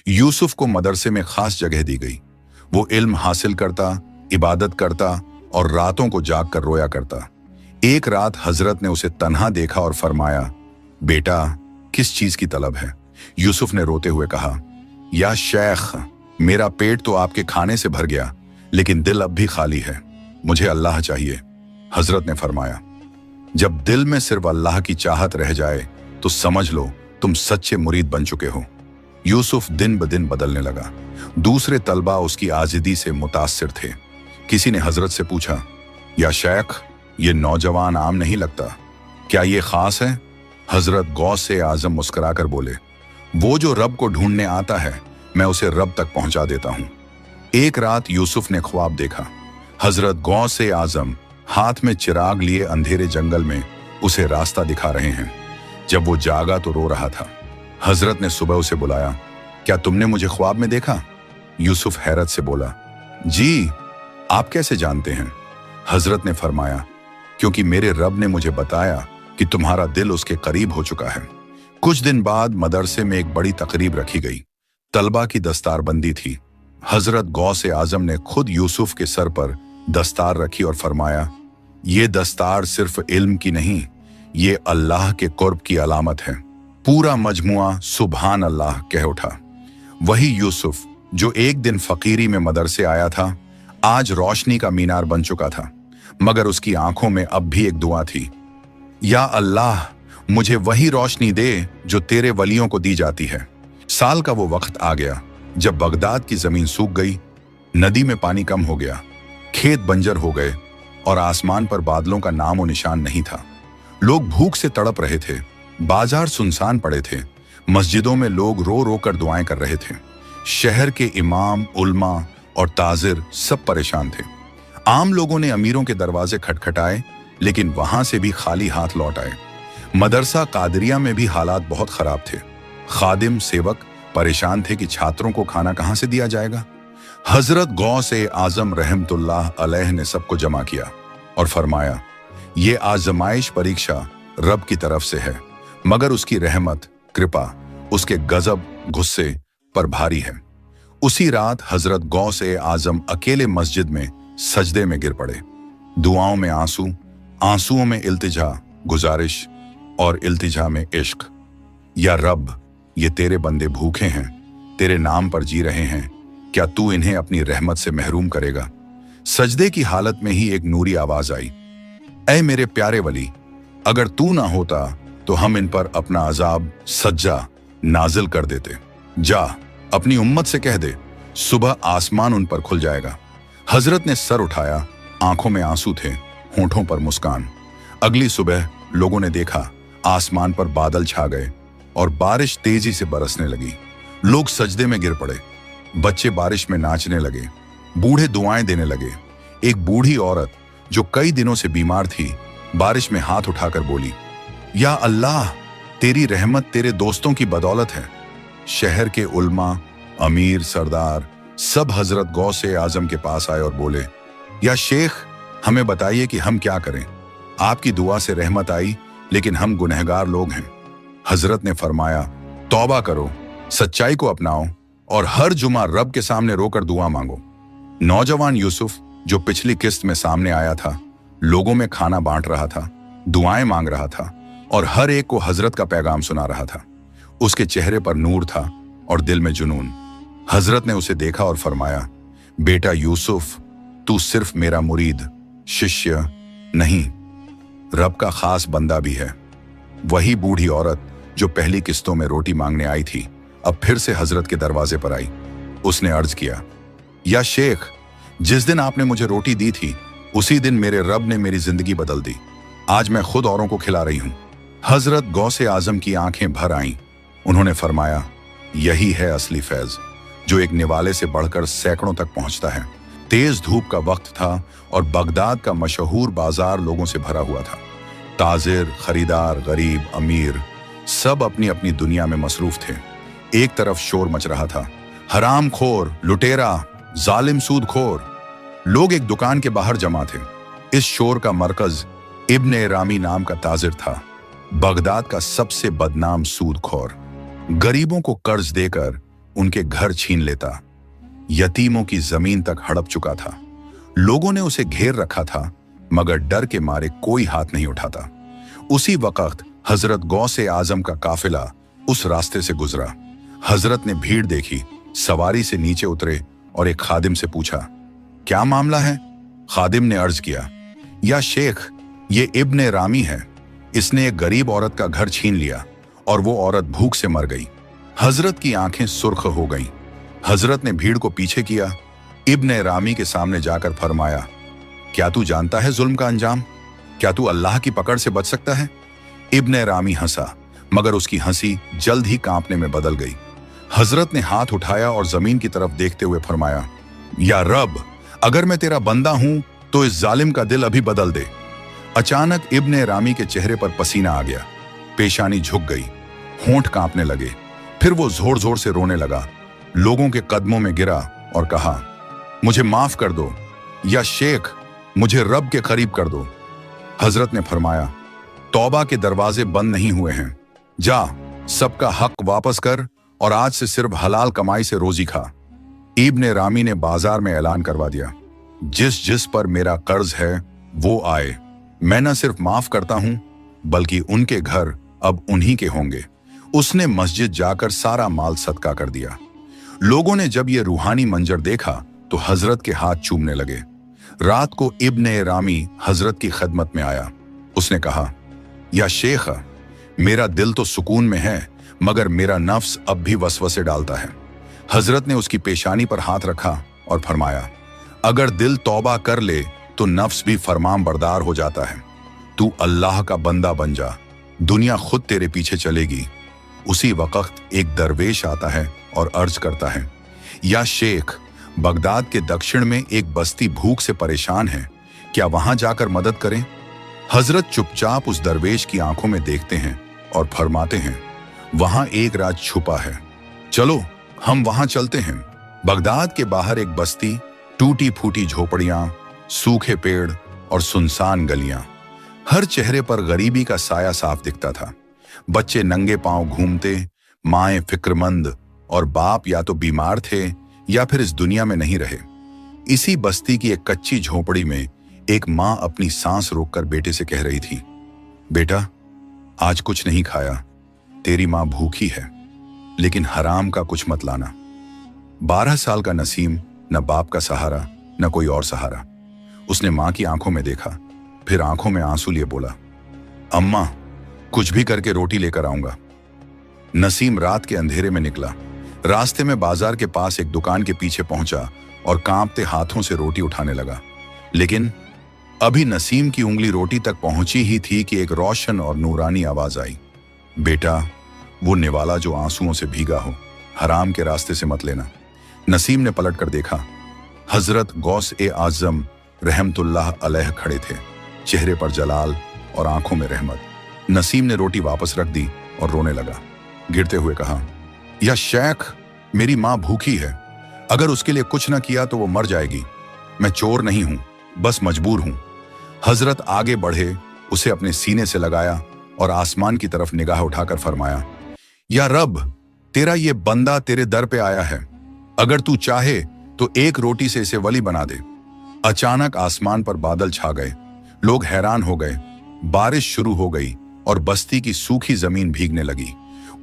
यूसुफ को मदरसे में खास जगह दी गई। वो इल्म हासिल करता, इबादत करता और रातों को जाग कर रोया करता। एक रात हजरत ने उसे तन्हा देखा और फरमाया, बेटा, किस चीज की तलब है? यूसुफ ने रोते हुए कहा, या शेख, मेरा पेट तो आपके खाने से भर गया, लेकिन दिल अब भी खाली है, मुझे अल्लाह चाहिए। हजरत ने फरमाया, जब दिल में सिर्फ अल्लाह की चाहत रह जाए तो समझ लो तुम सच्चे मुरीद बन चुके हो। यूसुफ दिन ब दिन बदलने लगा। दूसरे तलबा उसकी आजिदी से मुतासिर थे। किसी ने हजरत से पूछा, या शेख, ये नौजवान आम नहीं लगता, क्या ये खास है? हजरत गौस से आजम मुस्कुराकर बोले, वो जो रब को ढूंढने आता है, मैं उसे रब तक पहुंचा देता हूं। एक रात यूसुफ ने ख्वाब देखा। हजरत गौस से आजम हाथ में चिराग लिए अंधेरे जंगल में उसे रास्ता दिखा रहे हैं। जब वो जागा तो रो रहा था। हजरत ने सुबह उसे बुलाया, क्या तुमने मुझे ख्वाब में देखा? यूसुफ हैरत से बोला, जी, आप कैसे जानते हैं? हजरत ने फरमाया, क्योंकि मेरे रब ने मुझे बताया कि तुम्हारा दिल उसके करीब हो चुका है। कुछ दिन बाद मदरसे में एक बड़ी तकरीब रखी गई। तलबा की दस्तारबंदी थी। हजरत गौसे आजम ने खुद यूसुफ के सर पर दस्तार रखी और फरमाया, ये दस्तार सिर्फ इल्म की नहीं, ये अल्लाह के कुर्ब की अलामत है। पूरा मजमुआ सुभान अल्लाह कह उठा। वही यूसुफ जो एक दिन फकीरी में मदरसे आया था, आज रोशनी का मीनार बन चुका था, मगर उसकी आंखों में अब भी एक दुआ थी, या अल्लाह, मुझे वही रोशनी दे जो तेरे वलियों को दी जाती है। साल का वो वक्त आ गया जब बगदाद की जमीन सूख गई, नदी में पानी कम हो गया, खेत बंजर हो गए और आसमान पर बादलों का नामो निशान नहीं था। लोग भूख से तड़प रहे थे, बाजार सुनसान पड़े थे, मस्जिदों में लोग रो रो कर दुआएं कर रहे थे। शहर के इमाम, उल्मा और ताजिर सब परेशान थे। आम लोगों ने अमीरों के दरवाजे खटखटाए, लेकिन वहां से भी खाली हाथ लौट आए। मदरसा कादरिया में भी हालात बहुत खराब थे। खादिम, सेवक परेशान थे कि छात्रों को खाना कहां से दिया जाएगा। हजरत गौसे आजम रहमतुल्लाह अलैह ने सबको जमा किया और फरमाया, ये आजमाइश परीक्षा रब की तरफ से है, मगर उसकी रहमत, कृपा उसके गजब, गुस्से पर भारी है। उसी रात हजरत गौसे आजम अकेले मस्जिद में सजदे में गिर पड़े। दुआओं में आंसू, आंसुओं में इल्तिजा, गुजारिश और इल्तिजा में इश्क। या रब, ये तेरे बंदे भूखे हैं, तेरे नाम पर जी रहे हैं, क्या तू इन्हें अपनी रहमत से महरूम करेगा? सजदे की हालत में ही एक नूरी आवाज आई, ऐ मेरे प्यारे वली, अगर तू ना होता तो हम इन पर अपना अजाब सज्जा नाजिल कर देते। जा अपनी उम्मत से कह दे, सुबह आसमान उन पर खुल जाएगा। हजरत ने सर उठाया, आंखों में आंसू थे, होंठों पर मुस्कान। अगली सुबह लोगों ने देखा, आसमान पर बादल छा गए और बारिश तेजी से बरसने लगी। लोग सजदे में गिर पड़े, बच्चे बारिश में नाचने लगे, बूढ़े दुआएं देने लगे। एक बूढ़ी औरत जो कई दिनों से बीमार थी, बारिश में हाथ उठाकर बोली, या अल्लाह, तेरी रहमत तेरे दोस्तों की बदौलत है। शहर के उल्मा, अमीर, सरदार सब हजरत गौसे आजम के पास आए और बोले, या शेख, हमें बताइए कि हम क्या करें। आपकी दुआ से रहमत आई, लेकिन हम गुनहगार लोग हैं। हजरत ने फरमाया, तौबा करो, सच्चाई को अपनाओ और हर जुमा रब के सामने रोकर दुआ मांगो। नौजवान यूसुफ जो पिछली किस्त में सामने आया था, लोगों में खाना बांट रहा था, दुआएं मांग रहा था और हर एक को हजरत का पैगाम सुना रहा था। उसके चेहरे पर नूर था और दिल में जुनून। हजरत ने उसे देखा और फरमाया, बेटा यूसुफ, तू सिर्फ मेरा मुरीद, शिष्य नहीं, रब का खास बंदा भी है। वही बूढ़ी औरत जो पहली किस्तों में रोटी मांगने आई थी, अब फिर से हजरत के दरवाजे पर आई। उसने अर्ज किया, या शेख, जिस दिन आपने मुझे रोटी दी थी, उसी दिन मेरे रब ने मेरी जिंदगी बदल दी। आज मैं खुद औरों को खिला रही हूं। हजरत गौसे आजम की आंखें भर आईं। उन्होंने फरमाया, यही है असली फैज, जो एक निवाले से बढ़कर सैकड़ों तक पहुंचता है। तेज धूप का वक्त था और बगदाद का मशहूर बाजार लोगों से भरा हुआ था। ताजिर, खरीदार, गरीब, अमीर सब अपनी अपनी दुनिया में मसरूफ थे। एक तरफ शोर मच रहा था, हराम खोर, लुटेरा, जालिम सूदखोर। लोग एक दुकान के बाहर जमा थे। इस शोर का मरकज इब्ने रामी नाम का ताजिर था, बगदाद का सबसे बदनाम सूदखोर। गरीबों को कर्ज देकर उनके घर छीन लेता, यतीमों की जमीन तक हड़प चुका था। लोगों ने उसे घेर रखा था, मगर डर के मारे कोई हाथ नहीं उठाता। उसी वक्त हजरत गौसे आजम का काफिला उस रास्ते से गुजरा। हजरत ने भीड़ देखी, सवारी से नीचे उतरे और एक खादिम से पूछा, क्या मामला है? खादिम ने अर्ज किया, या शेख, ये इब्ने रामी है, इसने एक गरीब औरत का घर छीन लिया और वो औरत भूख से मर गई। हजरत की आंखें सुर्ख हो गईं। हजरत ने भीड़ को पीछे किया, इब्ने रामी के सामने जाकर फरमाया, क्या तू जानता है जुल्म का अंजाम? क्या तू अल्लाह की पकड़ से बच सकता है? इब्ने रामी हंसा, मगर उसकी हंसी जल्द ही कांपने में बदल गई। हजरत ने हाथ उठाया और जमीन की तरफ देखते हुए फरमाया, या रब, अगर मैं तेरा बंदा हूं तो इस जालिम का दिल अभी बदल दे। अचानक इब्ने रामी के चेहरे पर पसीना आ गया, पेशानी झुक गई, होंठ कांपने लगे। फिर वो जोर जोर से रोने लगा, लोगों के कदमों में गिरा और कहा, मुझे माफ कर दो, या शेख, मुझे रब के करीब कर दो। हजरत ने फरमाया, तौबा के दरवाजे बंद नहीं हुए हैं, जा सबका हक वापस कर और आज से सिर्फ हलाल कमाई से रोजी खा। इब्ने रामी ने बाजार में ऐलान करवा दिया, जिस जिस पर मेरा कर्ज है वो आए, मैं न सिर्फ माफ करता हूं बल्कि उनके घर अब उन्हीं के होंगे। उसने मस्जिद जाकर सारा माल सदका कर दिया। लोगों ने जब ये रूहानी मंजर देखा तो हजरत के हाथ चूमने लगे। रात को इब्ने रामी हजरत की खिदमत में आया। उसने कहा, या शेख, मेरा दिल तो सुकून में है मगर मेरा नफ्स अब भी वसवसे डालता है। हजरत ने उसकी पेशानी पर हाथ रखा और फरमाया, अगर दिल तौबा कर ले तो नफ्स भी फरमान बरदार हो जाता है। तू अल्लाह का बंदा बन जा, दुनिया खुद तेरे पीछे चलेगी। उसी वक्त एक दरवेश आता है और अर्ज करता है, या शेख, बगदाद के दक्षिण में एक बस्ती भूख से परेशान है, क्या वहां जाकर मदद करें? हजरत चुपचाप उस दरवेश की आंखों में देखते हैं और फरमाते हैं, वहां एक राज छुपा है, चलो हम वहां चलते हैं। बगदाद के बाहर एक बस्ती, टूटी फूटी झोपड़ियां, सूखे पेड़ और सुनसान गलियां। हर चेहरे पर गरीबी का साया साफ दिखता था। बच्चे नंगे पांव घूमते, माएं फिक्रमंद और बाप या तो बीमार थे या फिर इस दुनिया में नहीं रहे। इसी बस्ती की एक कच्ची झोपड़ी में एक मां अपनी सांस रोककर बेटे से कह रही थी, बेटा, आज कुछ नहीं खाया, तेरी मां भूखी है, लेकिन हराम का कुछ मत लाना। 12 साल का नसीम न बाप का सहारा न कोई और सहारा। उसने मां की आंखों में देखा, फिर आंखों में आंसू लिए बोला, अम्मा, कुछ भी करके रोटी लेकर आऊंगा। नसीम रात के अंधेरे में निकला। रास्ते में बाजार के पास एक दुकान के पीछे पहुंचा और कांपते हाथों से रोटी उठाने लगा। लेकिन अभी नसीम की उंगली रोटी तक पहुंची ही थी कि एक रोशन और नूरानी आवाज आई, बेटा, वो निवाला जो आंसुओं से भीगा हो, हराम के रास्ते से मत लेना। नसीम ने पलटकर देखा। हजरत गौस ए आजम रहमतुल्लाह अलैह खड़े थे, चेहरे पर जलाल और आंखों में रहमत। नसीम ने रोटी वापस रख दी और रोने लगा। गिरते हुए कहा, या शेख, मेरी मां भूखी है, अगर उसके लिए कुछ न किया तो वो मर जाएगी। मैं चोर नहीं हूं, बस मजबूर हूं। हजरत आगे बढ़े, उसे अपने सीने से लगाया और आसमान की तरफ निगाह उठाकर फरमाया, या रब, तेरा ये बंदा तेरे दर पे आया है, अगर तू चाहे तो एक रोटी से इसे वली बना दे। अचानक आसमान पर बादल छा गए। लोग हैरान हो गए। बारिश शुरू हो गई और बस्ती की सूखी जमीन भीगने लगी।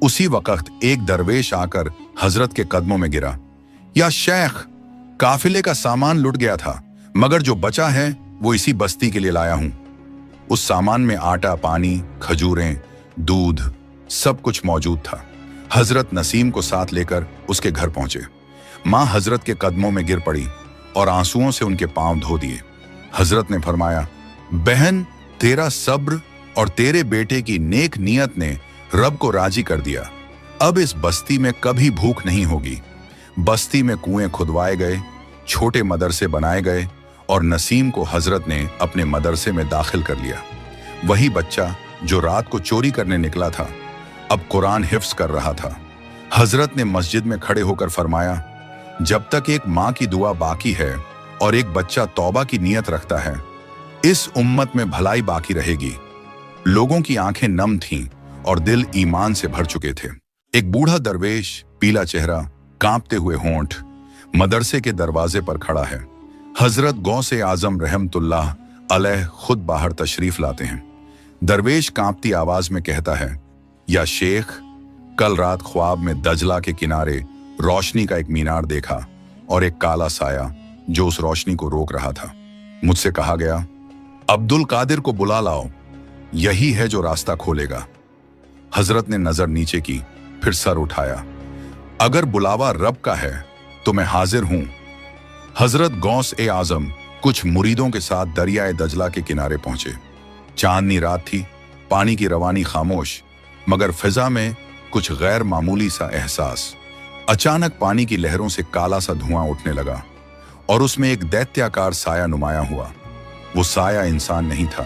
उसी वक्त एक दरवेश आकर हजरत के कदमों में गिरा, या शेख, काफिले का सामान लुट गया था, मगर जो बचा है वो इसी बस्ती के लिए लाया हूं। उस सामान में आटा, पानी, खजूरें, दूध, सब कुछ मौजूद था। हजरत नसीम को साथ लेकर उसके घर पहुंचे। मां हजरत के कदमों में गिर पड़ी और आंसुओं से उनके पांव धो दिए। हजरत ने फरमाया, बहन, तेरा सब्र और तेरे बेटे की नेक नियत ने रब को राजी कर दिया। अब इस बस्ती में कभी भूख नहीं होगी। बस्ती में कुएं खुदवाए गए, छोटे मदरसे बनाए गए और नसीम को हजरत ने अपने मदरसे में दाखिल कर लिया। वही बच्चा जो रात को चोरी करने निकला था, अब कुरान हिफ्ज कर रहा था। हजरत ने मस्जिद में खड़े होकर फरमाया, जब तक एक मां की दुआ बाकी है और एक बच्चा तौबा की नियत रखता है, इस उम्मत में भलाई बाकी रहेगी। लोगों की आंखें नम थीं और दिल ईमान से भर चुके थे। एक बूढ़ा दरवेश, पीला चेहरा, कांपते हुए होंठ, मदरसे के दरवाजे पर खड़ा है। हजरत गौसे आजम रहमतुल्लाह अलैह खुद बाहर तशरीफ लाते हैं। दरवेश कांपती आवाज में कहता है, या शेख, कल रात ख्वाब में दजला के किनारे रोशनी का एक मीनार देखा और एक काला साया जो उस रोशनी को रोक रहा था। मुझसे कहा गया, अब्दुल कादिर को बुला लाओ, यही है जो रास्ता खोलेगा। हजरत ने नजर नीचे की, फिर सर उठाया अगर बुलावा रब का है तो मैं हाजिर हूं। हजरत गौस ए आजम कुछ मुरीदों के साथ दरियाए दजला के किनारे पहुंचे। चांदनी रात थी, पानी की रवानी खामोश, मगर फिजा में कुछ गैर मामूली सा एहसास। अचानक पानी की लहरों से काला सा धुआं उठने लगा और उसमें एक दैत्याकार साया नुमाया हुआ। वो साया इंसान नहीं था।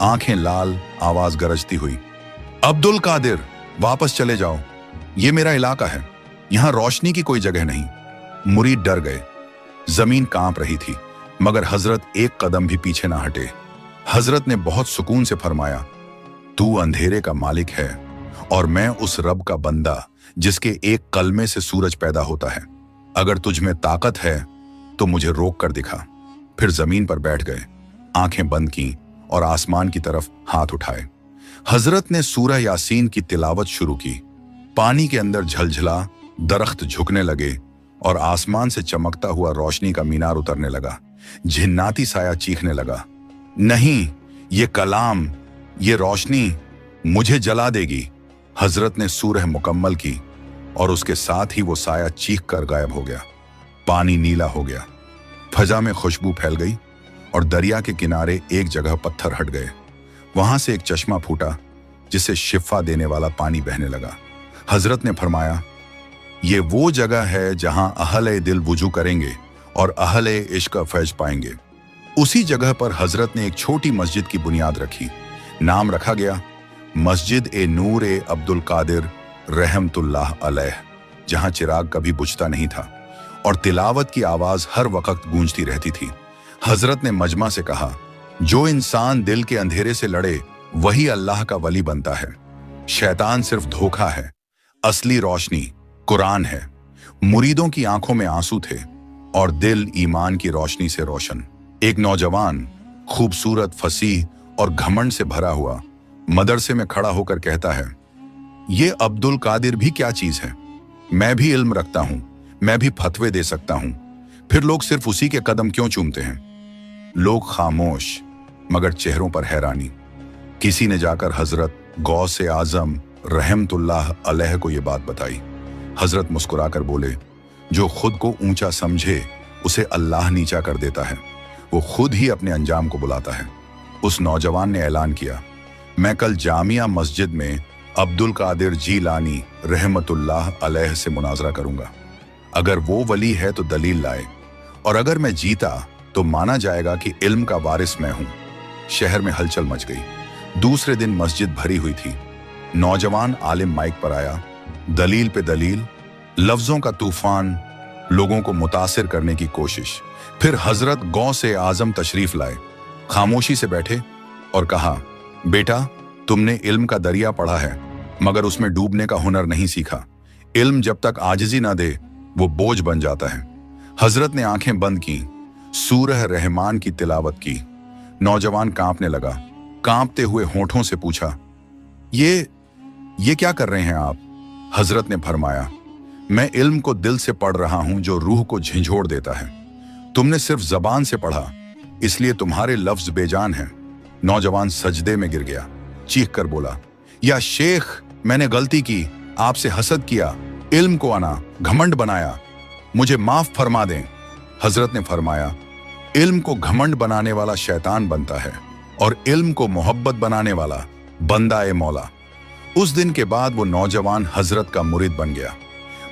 आंखें लाल, आवाज गरजती हुई, अब्दुल कादिर, वापस चले जाओ, ये मेरा इलाका है, यहां रोशनी की कोई जगह नहीं। मुरीद डर गए। जमीन कांप रही थी, मगर हजरत एक कदम भी पीछे ना हटे। हजरत ने बहुत सुकून से फरमाया, तू अंधेरे का मालिक है और मैं उस रब का बंदा जिसके एक कलमे से सूरज पैदा होता है। अगर तुझ में ताकत है तो मुझे रोक कर दिखा। फिर जमीन पर बैठ गए, आंखें बंद की और आसमान की तरफ हाथ उठाए। हजरत ने सूरह यासीन की तिलावत शुरू की। पानी के अंदर झलझला, दरख्त झुकने लगे और आसमान से चमकता हुआ रोशनी का मीनार उतरने लगा। झिन्नाती साया चीखने लगा, नहीं, ये कलाम, ये रोशनी मुझे जला देगी। हजरत ने सूरह मुकम्मल की और उसके साथ ही वो साया चीख कर गायब हो गया। पानी नीला हो गया, फजा में खुशबू फैल गई और दरिया के किनारे एक जगह पत्थर हट गए। वहां से एक चश्मा फूटा जिससे शिफा देने वाला पानी बहने लगा। हजरत ने फरमाया, ये वो जगह है जहां अहले दिल वुजू करेंगे और अहले इश्क फैज पाएंगे। उसी जगह पर हजरत ने एक छोटी मस्जिद की बुनियाद रखी। नाम रखा गया मस्जिद ए नूर ए अब्दुल कादिर रहमतुल्लाह अलैह, जहां चिराग कभी बुझता नहीं था और तिलावत की आवाज हर वक्त गूंजती रहती थी। हजरत ने मजमा से कहा, जो इंसान दिल के अंधेरे से लड़े वही अल्लाह का वली बनता है। शैतान सिर्फ धोखा है, असली रोशनी कुरान है। मुरीदों की आंखों में आंसू थे और दिल ईमान की रोशनी से रोशन। एक नौजवान, खूबसूरत, फसीह और घमंड से भरा हुआ, मदरसे में खड़ा होकर कहता है, ये अब्दुल कादिर भी क्या चीज है, मैं भी इल्म रखता हूं, मैं भी फतवे दे सकता हूं, फिर लोग सिर्फ उसी के कदम क्यों चूमते हैं। लोग खामोश, मगर चेहरों पर हैरानी। किसी ने जाकर हजरत गौस आजम रहमतुल्लाह अलैह को यह बात बताई। हजरत मुस्कुराकर बोले, जो खुद को ऊंचा समझे उसे अल्लाह नीचा कर देता है, वो खुद ही अपने अंजाम को बुलाता है। उस नौजवान ने ऐलान किया, मैं कल जामिया मस्जिद में अब्दुल कादिर जीलानी रहमतुल्लाह अलैह से मुनाजरा करूंगा। अगर वो वली है तो दलील लाए, और अगर मैं जीता तो माना जाएगा कि इल्म का वारिस मैं हूं। शहर में हलचल मच गई। दूसरे दिन मस्जिद भरी हुई थी। नौजवान आलिम माइक पर आया, दलील पे दलील, लफ्जों का तूफान, लोगों को मुतासिर करने की कोशिश। फिर हजरत गौस आजम तशरीफ लाए, खामोशी से बैठे और कहा, बेटा, तुमने इल्म का दरिया पढ़ा है मगर उसमें डूबने का हुनर नहीं सीखा। इल्म जब तक आजिजी ना दे वो बोझ बन जाता है। हजरत ने आंखें बंद की, सूरह रहमान की तिलावत की। नौजवान कांपने लगा। कांपते हुए होठों से पूछा, ये क्या कर रहे हैं आप? हजरत ने फरमाया, मैं इल्म को दिल से पढ़ रहा हूं जो रूह को झंझोड़ देता है। तुमने सिर्फ जबान से पढ़ा, इसलिए तुम्हारे लफ्ज बेजान हैं। नौजवान सजदे में गिर गया, चीख कर बोला, या शेख, मैंने गलती की, आपसे हसद किया, इल्म को आना घमंड बनाया, मुझे माफ फरमा दें। हजरत ने फरमाया, इल्म को घमंड बनाने वाला शैतान बनता है और इल्म को मोहब्बत बनाने वाला बंदा ए मौला। उस दिन के बाद वो नौजवान हजरत का मुरीद बन गया।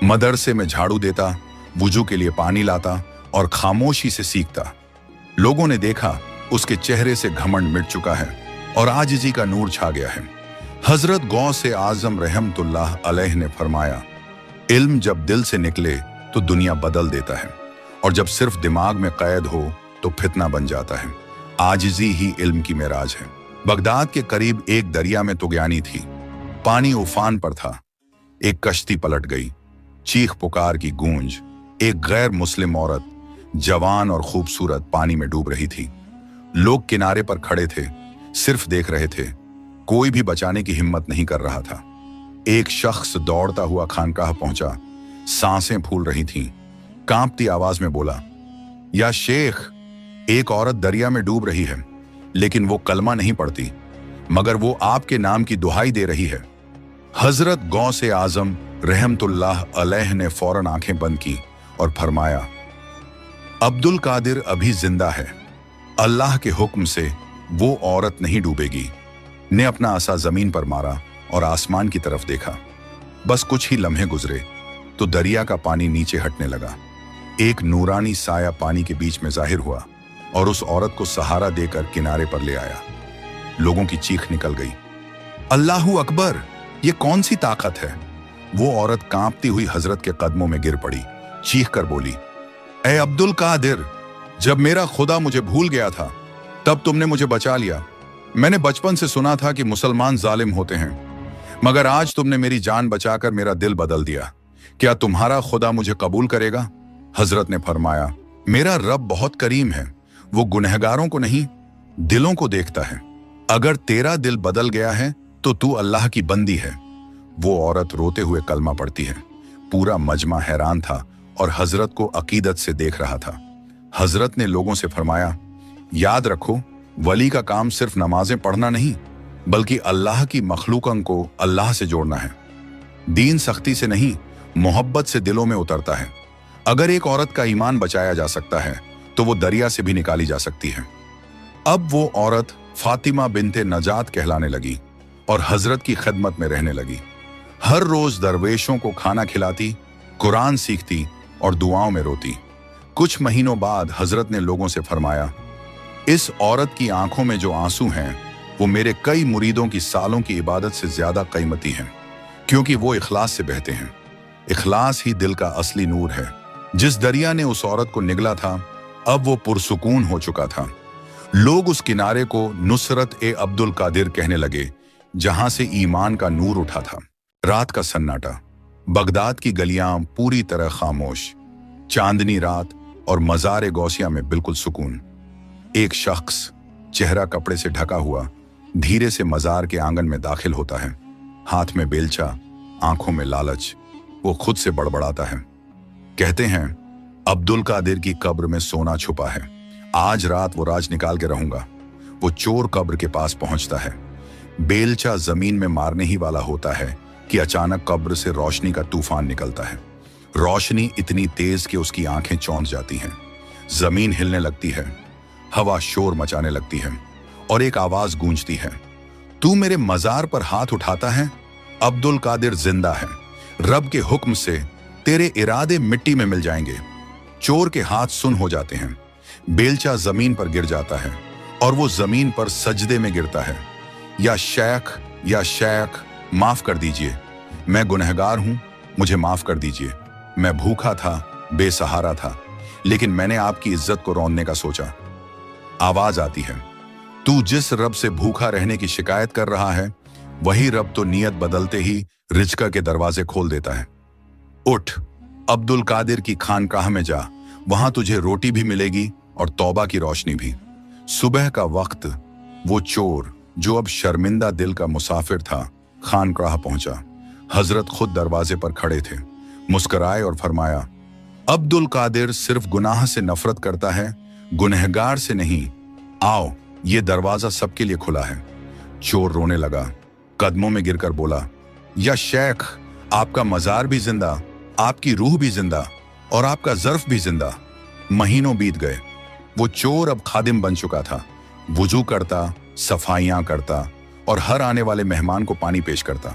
मदरसे में झाड़ू देता, वुजू के लिए पानी लाता और खामोशी से सीखता। लोगों ने देखा उसके चेहरे से घमंड मिट चुका है और आजिजी का नूर छा गया है। हजरत गौस आजम रहमतुल्लाह अलैह ने फरमाया, इल्म जब दिल से निकले तो दुनिया बदल देता है और जब सिर्फ दिमाग में कैद हो तो फितना बन जाता है। आजिजी ही इल्म की मेराज है। बगदाद के करीब एक दरिया में तुगयानी थी। पानी उफान पर था। एक कश्ती पलट गई। चीख पुकार की गूंज। एक गैर मुस्लिम औरत, जवान और खूबसूरत, पानी में डूब रही थी। लोग किनारे पर खड़े थे, सिर्फ देख रहे थे। कोई भी बचाने की हिम्मत नहीं कर रहा था। एक शख्स दौड़ता हुआ खानकाह पहुंचा। सांसें फूल रही थीं। कांपती आवाज में बोला, या शेख, एक औरत दरिया में डूब रही है, लेकिन वो कलमा नहीं पढ़ती, मगर वो आपके नाम की दुहाई दे रही है। हजरत गौस आजम रहमतुल्लाह अलैह ने फौरन आंखें बंद की और फरमाया, अब्दुल कादिर अभी जिंदा है, अल्लाह के हुक्म से वो औरत नहीं डूबेगी। ने अपना असा जमीन पर मारा और आसमान की तरफ देखा। बस कुछ ही लम्हे गुजरे तो दरिया का पानी नीचे हटने लगा। एक नूरानी साया पानी के बीच में जाहिर हुआ और उस औरत को सहारा देकर किनारे पर ले आया। लोगों की चीख निकल गई, अल्लाहू अकबर, ये कौन सी ताकत है। वो औरत कांपती हुई हजरत के कदमों में गिर पड़ी, चीख कर बोली, ए अब्दुल कादिर, जब मेरा खुदा मुझे भूल गया था तब तुमने मुझे बचा लिया। मैंने बचपन से सुना था कि मुसलमान जालिम होते हैं, मगर आज तुमने मेरी जान बचाकर मेरा दिल बदल दिया। क्या तुम्हारा खुदा मुझे कबूल करेगा। हजरत ने फरमाया, मेरा रब बहुत करीम है, वो गुनहगारों को नहीं दिलों को देखता है। अगर तेरा दिल बदल गया है तो तू अल्लाह की बंदी है। वो औरत रोते हुए कलमा पढ़ती है। पूरा मजमा हैरान था और हजरत को अकीदत से देख रहा था। हजरत ने लोगों से फरमाया, याद रखो, वली का काम सिर्फ नमाजें पढ़ना नहीं बल्कि अल्लाह की मखलूकन को अल्लाह से जोड़ना है। दीन सख्ती से नहीं, मोहब्बत से दिलों में उतरता है। अगर एक औरत का ईमान बचाया जा सकता है तो वो दरिया से भी निकाली जा सकती है। अब वो औरत फातिमा बिनते नजात कहलाने लगी और हजरत की खिदमत में रहने लगी। हर रोज दरवेशों को खाना खिलाती, कुरान सीखती और दुआओं में रोती। कुछ महीनों बाद हजरत ने लोगों से फरमाया, इस औरत की आंखों में जो आंसू हैं वो मेरे कई मुरीदों की सालों की इबादत से ज्यादा कीमती हैं, क्योंकि वो इखलास से बहते हैं। इखलास ही दिल का असली नूर है। जिस दरिया ने उस औरत को निगला था अब वो पुरसुकून हो चुका था। लोग उस किनारे को नुसरत ए अब्दुल कादिर कहने लगे जहां से ईमान का नूर उठा था। रात का सन्नाटा, बगदाद की गलियां पूरी तरह खामोश, चांदनी रात और मज़ार गौसिया में बिल्कुल सुकून। एक शख्स चेहरा कपड़े से ढका हुआ धीरे से मज़ार के आंगन में दाखिल होता है। हाथ में बेलचा, आंखों में लालच। वो खुद से बड़बड़ाता है। कहते हैं, अब्दुल कादिर की कब्र में सोना छुपा है, आज रात वो राज निकाल के रहूंगा। वो चोर कब्र के पास पहुंचता है। बेलचा जमीन में मारने ही वाला होता है कि अचानक कब्र से रोशनी का तूफान निकलता है। रोशनी इतनी तेज कि उसकी आंखें चौंध जाती हैं। जमीन हिलने लगती है, हवा शोर मचाने लगती है और एक आवाज गूंजती है, तू मेरे मजार पर हाथ उठाता है? अब्दुल कादिर जिंदा है। रब के हुक्म से तेरे इरादे मिट्टी में मिल जाएंगे। चोर के हाथ सुन हो जाते हैं। बेलचा जमीन पर गिर जाता है और वो जमीन पर सजदे में गिरता है। या शेख, माफ कर दीजिए, मैं गुनहगार हूं, मुझे माफ कर दीजिए। मैं भूखा था, बेसहारा था, लेकिन मैंने आपकी इज्जत को रौंदने का सोचा। आवाज आती है, तू जिस रब से भूखा रहने की शिकायत कर रहा है वही रब तो नियत बदलते ही रिज्क के दरवाजे खोल देता है। उठ, अब्दुल कादिर की खानकाह में जा, वहां तुझे रोटी भी मिलेगी और तौबा की रोशनी भी। सुबह का वक्त वो चोर जो अब शर्मिंदा दिल का मुसाफिर था खानकाह पहुंचा। हजरत खुद दरवाजे पर खड़े थे। मुस्कुराए और फरमाया, अब्दुल कादिर सिर्फ गुनाह से नफरत करता है, गुनहगार से नहीं। आओ, ये दरवाजा सबके लिए खुला है। चोर रोने लगा, कदमों में गिरकर बोला, या शेख, आपका मजार भी जिंदा, आपकी रूह भी जिंदा और आपका ज़र्फ भी जिंदा। महीनों बीत गए। वो चोर अब खादिम बन चुका था। वुजू करता, सफाइयां करता और हर आने वाले मेहमान को पानी पेश करता।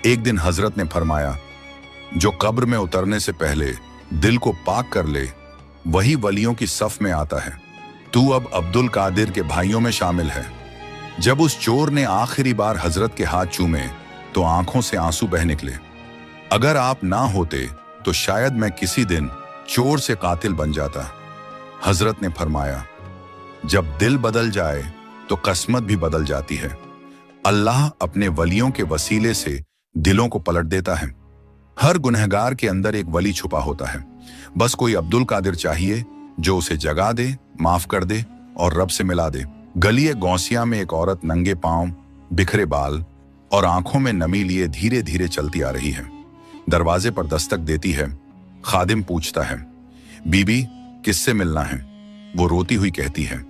एक दिन हजरत ने फरमाया, जो कब्र में उतरने से पहले दिल को पाक कर ले वही वलियों की सफ में आता है। तू अब अब्दुल कादिर के भाइयों में शामिल है। जब उस चोर ने आखिरी बार हजरत के हाथ चूमे तो आंखों से आंसू बह निकले। अगर आप ना होते तो शायद मैं किसी दिन चोर से कातिल बन जाता। हजरत ने फरमाया, जब दिल बदल जाए तो किस्मत भी बदल जाती है। अल्लाह अपने वलियों के वसीले से दिलों को पलट देता है। हर गुनहगार के अंदर एक वली छुपा होता है। बस कोई अब्दुल कादिर चाहिए जो उसे जगा दे, माफ कर दे और रब से मिला दे। गली गौसिया में एक औरत नंगे पांव, बिखरे बाल और आंखों में नमी लिए धीरे धीरे चलती आ रही है। दरवाजे पर दस्तक देती है। खादिम पूछता है, बीबी किससे मिलना है? वो रोती हुई कहती है,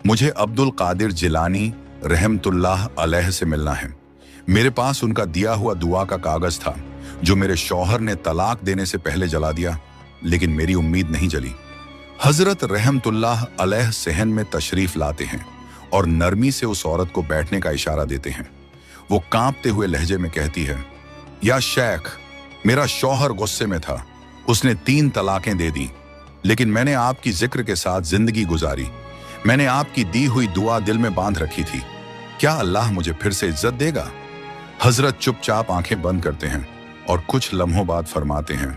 मुझे अब्दुल कादिर जिलानी रहमतुल्लाह अलैह से मिलना है। मेरे पास उनका दिया हुआ दुआ का कागज था। जो मेरे शौहर ने तलाक देने से पहले जला दिया, लेकिन मेरी उम्मीद नहीं जली। हजरत रहमतुल्लाह अलैह सहन में तशरीफ लाते हैं और नरमी से उस औरत को बैठने का इशारा देते हैं। वो कांपते हुए लहजे में कहती है, या शेख, मेरा शौहर गुस्से में था, उसने 3 तलाकें दे दी, लेकिन मैंने आपकी जिक्र के साथ जिंदगी गुजारी। मैंने आपकी दी हुई दुआ दिल में बांध रखी थी। क्या अल्लाह मुझे फिर से इज्जत देगा? हजरत चुपचाप आंखें बंद करते हैं और कुछ लम्हों बाद फरमाते हैं,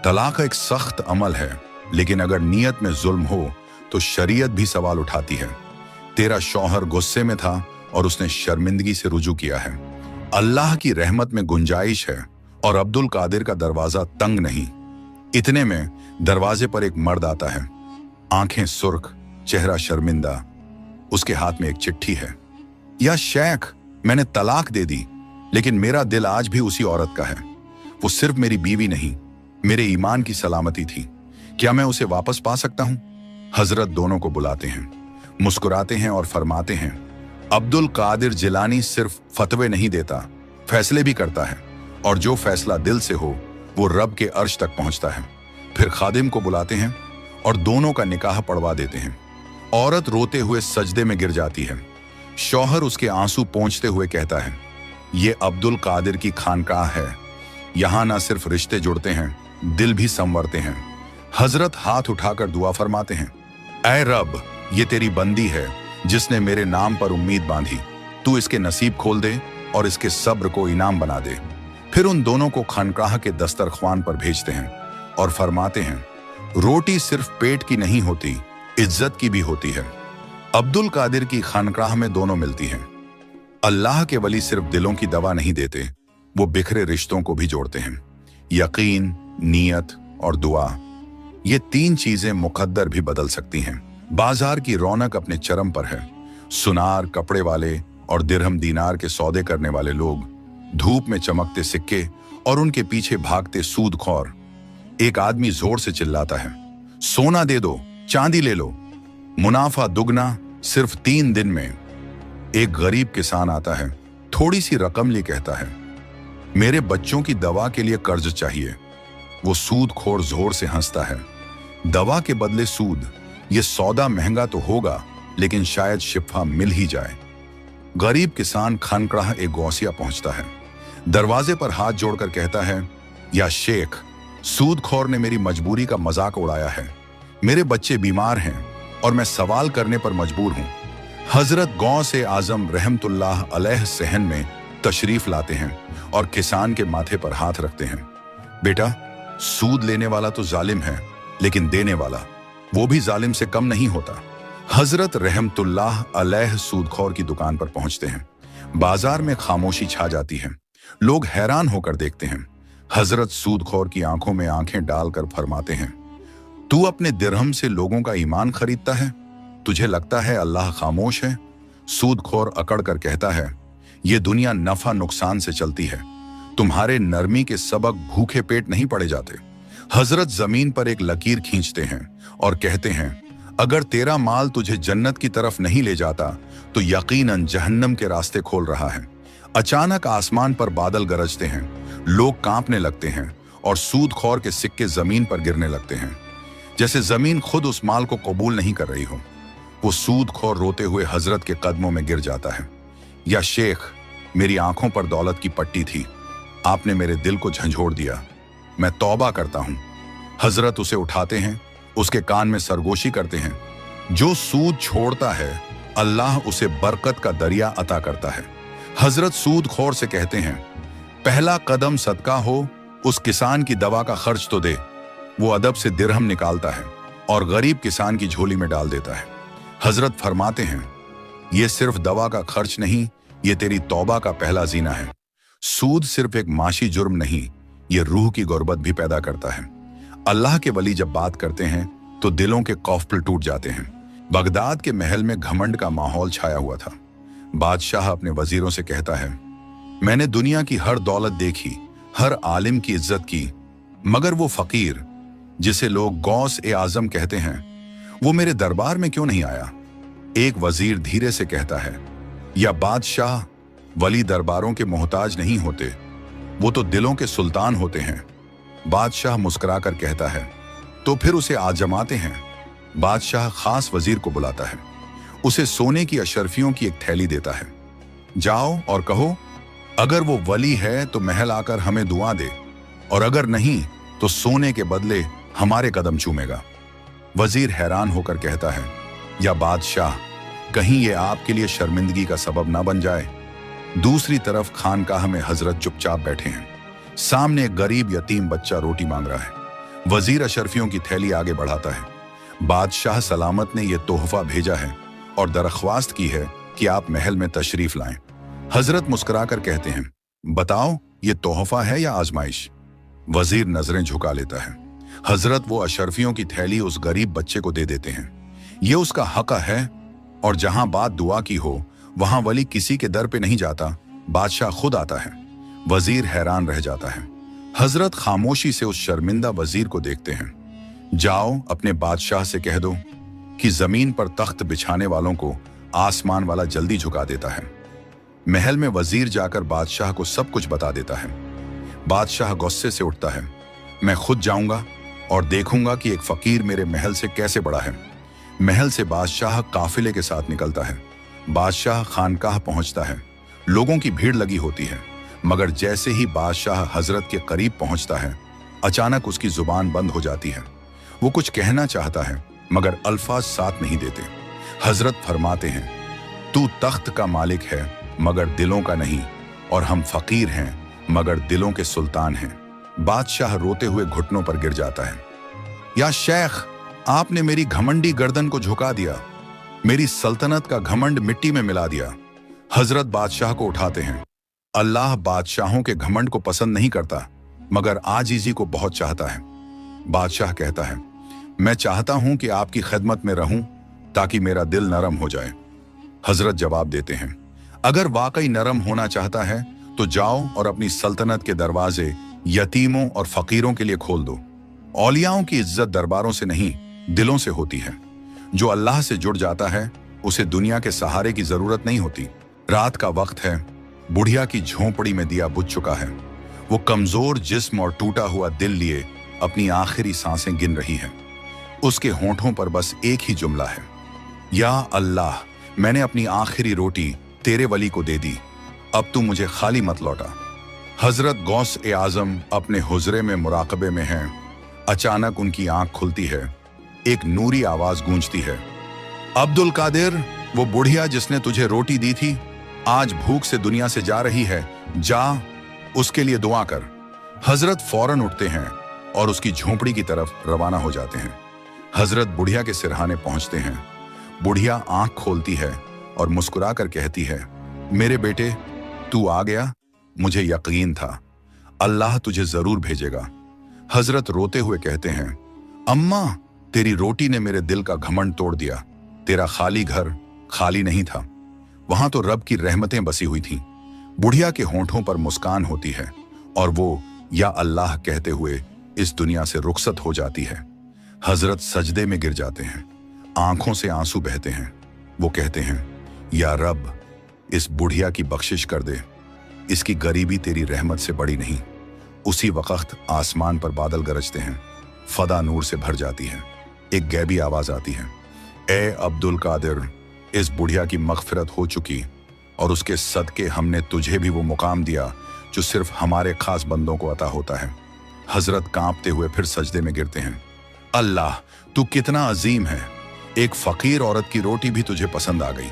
तलाक एक सख्त अमल है, लेकिन अगर नीयत में जुल्म हो तो शरीयत भी सवाल उठाती है। तेरा शौहर गुस्से में था और उसने शर्मिंदगी से रुजू किया है। अल्लाह की रहमत में गुंजाइश है और अब्दुल कादिर का दरवाजा तंग नहीं। इतने में दरवाजे पर एक मर्द आता है, आंखें सुर्ख, चेहरा शर्मिंदा। उसके हाथ में एक चिट्ठी है। या शेख, मैंने तलाक दे दी, लेकिन मेरा दिल आज भी उसी औरत का है। वो सिर्फ मेरी बीवी नहीं, मेरे ईमान की सलामती थी। क्या मैं उसे वापस पा सकता हूं? हजरत दोनों को बुलाते हैं, मुस्कुराते हैं और फरमाते हैं, अब्दुल कादिर जिलानी सिर्फ फतवे नहीं देता, फैसले भी करता है, और जो फैसला दिल से हो वो रब के अर्श तक पहुंचता है। फिर खादिम को बुलाते हैं और दोनों का निकाह पढ़वा देते हैं। औरत रोते हुए सजदे में गिर जाती है। शौहर उसके आंसू पोंछते हुए कहता है, ये अब्दुल कादिर की खानकाह है, यहां ना सिर्फ रिश्ते जुड़ते हैं, दिल भी संवरते हैं। हजरत हाथ उठाकर दुआ फरमाते हैं, ऐ रब, ये तेरी बंदी है जिसने मेरे नाम पर उम्मीद बांधी, तू इसके नसीब खोल दे और इसके सब्र को इनाम बना दे। फिर उन दोनों को खानकाह के दस्तरख्वान पर भेजते हैं और फरमाते हैं, रोटी सिर्फ पेट की नहीं होती, इज्जत की भी होती है। अब्दुल कादिर की खानकाह में दोनों मिलती हैं। अल्लाह के वली सिर्फ दिलों की दवा नहीं देते, वो बिखरे रिश्तों को भी जोड़ते हैं। यकीन, नीयत और दुआ, ये 3 चीजें मुकद्दर भी बदल सकती हैं। बाजार की रौनक अपने चरम पर है। सुनार, कपड़े वाले और दिरहम दीनार के सौदे करने वाले लोग, धूप में चमकते सिक्के और उनके पीछे भागते सूदखोर। एक आदमी जोर से चिल्लाता है, सोना दे दो, चांदी ले लो, मुनाफा दुगना सिर्फ 3 दिन में। एक गरीब किसान आता है, थोड़ी सी रकम लिए कहता है, मेरे बच्चों की दवा के लिए कर्ज चाहिए। वो सूदखोर जोर से हंसता है, दवा के बदले सूद, ये सौदा महंगा तो होगा, लेकिन शायद शिफा मिल ही जाए। गरीब किसान खानकाह एक गौसिया पहुंचता है, दरवाजे पर हाथ जोड़कर कहता है, या शेख, सूदखोर ने मेरी मजबूरी का मजाक उड़ाया है। मेरे बच्चे बीमार हैं और मैं सवाल करने पर मजबूर हूं। हजरत गौस आजम रहमतुल्लाह अलैह सहन में तशरीफ लाते हैं और किसान के माथे पर हाथ रखते हैं। बेटा, सूद लेने वाला तो जालिम है, लेकिन देने वाला, वो भी जालिम से कम नहीं होता। हजरत रहमतुल्लाह अलैह सूदखोर की दुकान पर पहुंचते हैं। बाजार में खामोशी छा जाती है। लोग हैरान होकर देखते हैं। हजरत सूदखोर की आंखों में आंखें डालकर फरमाते हैं, तू अपने दिरहम से लोगों का ईमान खरीदता है? तुझे लगता है अल्लाह खामोश है? सूदखोर अकड़ कर कहता है, ये दुनिया नफा नुकसान से चलती है, तुम्हारे नरमी के सबक भूखे पेट नहीं पड़े जाते। हजरत जमीन पर एक लकीर खींचते हैं और कहते हैं, अगर तेरा माल तुझे जन्नत की तरफ नहीं ले जाता तो यकीनन जहन्नम के रास्ते खोल रहा है। अचानक आसमान पर बादल गरजते हैं, लोग कांपने लगते हैं और सूदखोर के सिक्के जमीन पर गिरने लगते हैं, जैसे जमीन खुद उस माल को कबूल नहीं कर रही हो। वो सूदखोर रोते हुए हजरत के कदमों में गिर जाता है, या शेख, मेरी आंखों पर दौलत की पट्टी थी, आपने मेरे दिल को झंझोड़ दिया, मैं तौबा करता हूं। हजरत उसे उठाते हैं, उसके कान में सरगोशी करते हैं, जो सूद छोड़ता है अल्लाह उसे बरकत का दरिया अता करता है। हजरत सूदखोर से कहते हैं, पहला कदम सदका हो, उस किसान की दवा का खर्च तो दे। वो अदब से दिरहम निकालता है और गरीब किसान की झोली में डाल देता है। हजरत फरमाते हैं, ये सिर्फ दवा का खर्च नहीं, ये तेरी तौबा का पहला जीना है। सूद सिर्फ एक माशी जुर्म नहीं, ये रूह की गुर्बत भी पैदा करता है। अल्लाह के वली जब बात करते हैं तो दिलों के कौफल टूट जाते हैं। बगदाद के महल में घमंड का माहौल छाया हुआ था। बादशाह अपने वजीरों से कहता है, मैंने दुनिया की हर दौलत देखी, हर आलिम की इज्जत की, मगर वो फकीर जिसे लोग गौस ए आजम कहते हैं, वो मेरे दरबार में क्यों नहीं आया? एक वजीर धीरे से कहता है, या बादशाह, वली दरबारों के मोहताज नहीं होते, वो तो दिलों के सुल्तान होते हैं। बादशाह मुस्कुराकर कहता है, तो फिर उसे आजमाते हैं। बादशाह खास वजीर को बुलाता है, उसे सोने की अशरफियों की एक थैली देता है। जाओ और कहो, अगर वो वली है तो महल आकर हमें दुआ दे, और अगर नहीं तो सोने के बदले हमारे कदम चूमेगा। वजीर हैरान होकर कहता है, या बादशाह, कहीं ये आपके लिए शर्मिंदगी का सबब ना बन जाए। दूसरी तरफ खानकाह में हजरत चुपचाप बैठे हैं। सामने एक गरीब यतीम बच्चा रोटी मांग रहा है। वजीर अशरफियों की थैली आगे बढ़ाता है। बादशाह सलामत ने यह तोहफा भेजा है और दरख्वास्त की है कि आप महल में तशरीफ लाएं। हजरत मुस्कुराकर कहते हैं, बताओ ये तोहफा है या आजमाइश? वजीर नजरें झुका लेता है। हजरत वो अशरफियों की थैली उस गरीब बच्चे को दे देते हैं। ये उसका हक है, और जहां बात दुआ की हो वहां वली किसी के दर पे नहीं जाता, बादशाह खुद आता है। वजीर हैरान रह जाता है। हजरत खामोशी से उस शर्मिंदा वजीर को देखते हैं। जाओ अपने बादशाह से कह दो कि जमीन पर तख्त बिछाने वालों को आसमान वाला जल्दी झुका देता है। महल में वजीर जाकर बादशाह को सब कुछ बता देता है। बादशाह गुस्से से उठता है। मैं खुद जाऊंगा और देखूंगा कि एक फकीर मेरे महल से कैसे बड़ा है। महल से बादशाह काफिले के साथ निकलता है। बादशाह खानकाह पहुंचता है। लोगों की भीड़ लगी होती है, मगर जैसे ही बादशाह हजरत के करीब पहुंचता है, अचानक उसकी जुबान बंद हो जाती है। वो कुछ कहना चाहता है, मगर अल्फाज साथ नहीं देते। हजरत फरमाते हैं, तू तख्त का मालिक है मगर दिलों का नहीं, और हम फकीर हैं मगर दिलों के सुल्तान हैं। बादशाह रोते हुए घुटनों पर गिर जाता है। या शेख, आपने मेरी घमंडी गर्दन को झुका दिया, मेरी सल्तनत का घमंड मिट्टी में मिला दिया। हजरत बादशाह को उठाते हैं। अल्लाह बादशाहों के घमंड को पसंद नहीं करता, मगर आजीजी को बहुत चाहता है। बादशाह कहता है, मैं चाहता हूं कि आपकी खिदमत में रहूं ताकि मेरा दिल नरम हो जाए। हजरत जवाब देते हैं, अगर वाकई नरम होना चाहता है तो जाओ और अपनी सल्तनत के दरवाजे यतीमों और फकीरों के लिए खोल दो। औलियाओं की इज्जत दरबारों से नहीं, दिलों से होती है। जो अल्लाह से जुड़ जाता है उसे दुनिया के सहारे की जरूरत नहीं होती। रात का वक्त है। बुढ़िया की झोंपड़ी में दिया बुझ चुका है। वो कमजोर जिस्म और टूटा हुआ दिल लिए अपनी आखिरी सांसें गिन रही है। उसके होंठों पर बस एक ही जुमला है, या अल्लाह, मैंने अपनी आखिरी रोटी तेरे वली को दे दी, अब तू मुझे खाली मत लौटा। हजरत गौस ए आजम अपने हुजरे में मुराकबे में हैं। अचानक उनकी आंख खुलती है। एक नूरी आवाज गूंजती है, अब्दुल कादिर, वो बुढ़िया जिसने तुझे रोटी दी थी आज भूख से दुनिया से जा रही है, जा उसके लिए दुआ कर। हजरत फौरन उठते हैं और उसकी झोंपड़ी की तरफ रवाना हो जाते हैं। हजरत बुढ़िया के सिरहाने पहुंचते हैं। बुढ़िया आंख खोलती है और मुस्कुराकर कहती है, मेरे बेटे, तू आ गया, मुझे यकीन था, अल्लाह तुझे जरूर भेजेगा। हजरत रोते हुए कहते हैं, अम्मा, तेरी रोटी ने मेरे दिल का घमंड तोड़ दिया। तेरा खाली घर खाली नहीं था, वहां तो रब की रहमतें बसी हुई थीं। बुढ़िया के होंठों पर मुस्कान होती है और वो या अल्लाह कहते हुए इस दुनिया से रुखसत हो जाती है। हजरत सजदे में गिर जाते हैं। आंखों से आंसू बहते हैं। वो कहते हैं, या रब, इस बुढ़िया की बख्शिश कर दे, इसकी गरीबी तेरी रहमत से बड़ी नहीं। उसी वक्त आसमान पर बादल गरजते हैं। फदा नूर से भर जाती है। एक गैबी आवाज आती है, ए अब्दुल कादिर, इस बुढ़िया की मगफिरत हो चुकी और उसके सदके हमने तुझे भी वो मुकाम दिया जो सिर्फ हमारे खास बंदों को अता होता है। हजरत कांपते हुए फिर सजदे में गिरते हैं। अल्लाह, तू कितना अजीम है, एक फकीर औरत की रोटी भी तुझे पसंद आ गई।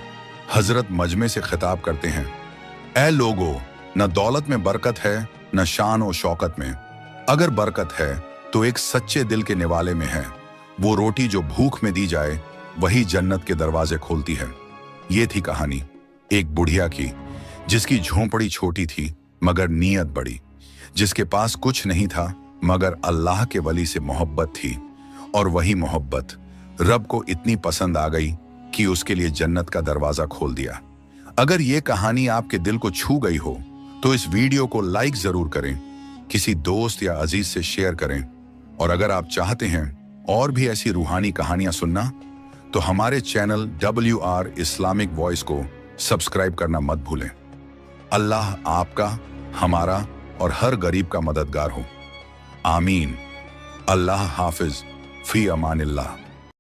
हजरत मजमे से खिताब करते हैं, ए लोगो, न दौलत में बरकत है न शान और शौकत में। अगर बरकत है तो एक सच्चे दिल के निवाले में है। वो रोटी जो भूख में दी जाए वही जन्नत के दरवाजे खोलती है। ये थी कहानी एक बुढ़िया की, जिसकी झोंपड़ी छोटी थी मगर नीयत बड़ी, जिसके पास कुछ नहीं था मगर अल्लाह के वली से मोहब्बत थी, और वही मोहब्बत रब को इतनी पसंद आ गई कि उसके लिए जन्नत का दरवाजा खोल दिया। अगर ये कहानी आपके दिल को छू गई हो तो इस वीडियो को लाइक जरूर करें, किसी दोस्त या अजीज से शेयर करें, और अगर आप चाहते हैं और भी ऐसी रूहानी कहानियां सुनना तो हमारे चैनल WR इस्लामिक वॉइस को सब्सक्राइब करना मत भूलें। अल्लाह आपका, हमारा और हर गरीब का मददगार हो। आमीन। अल्लाह हाफिज। फी अमानिल्लाह।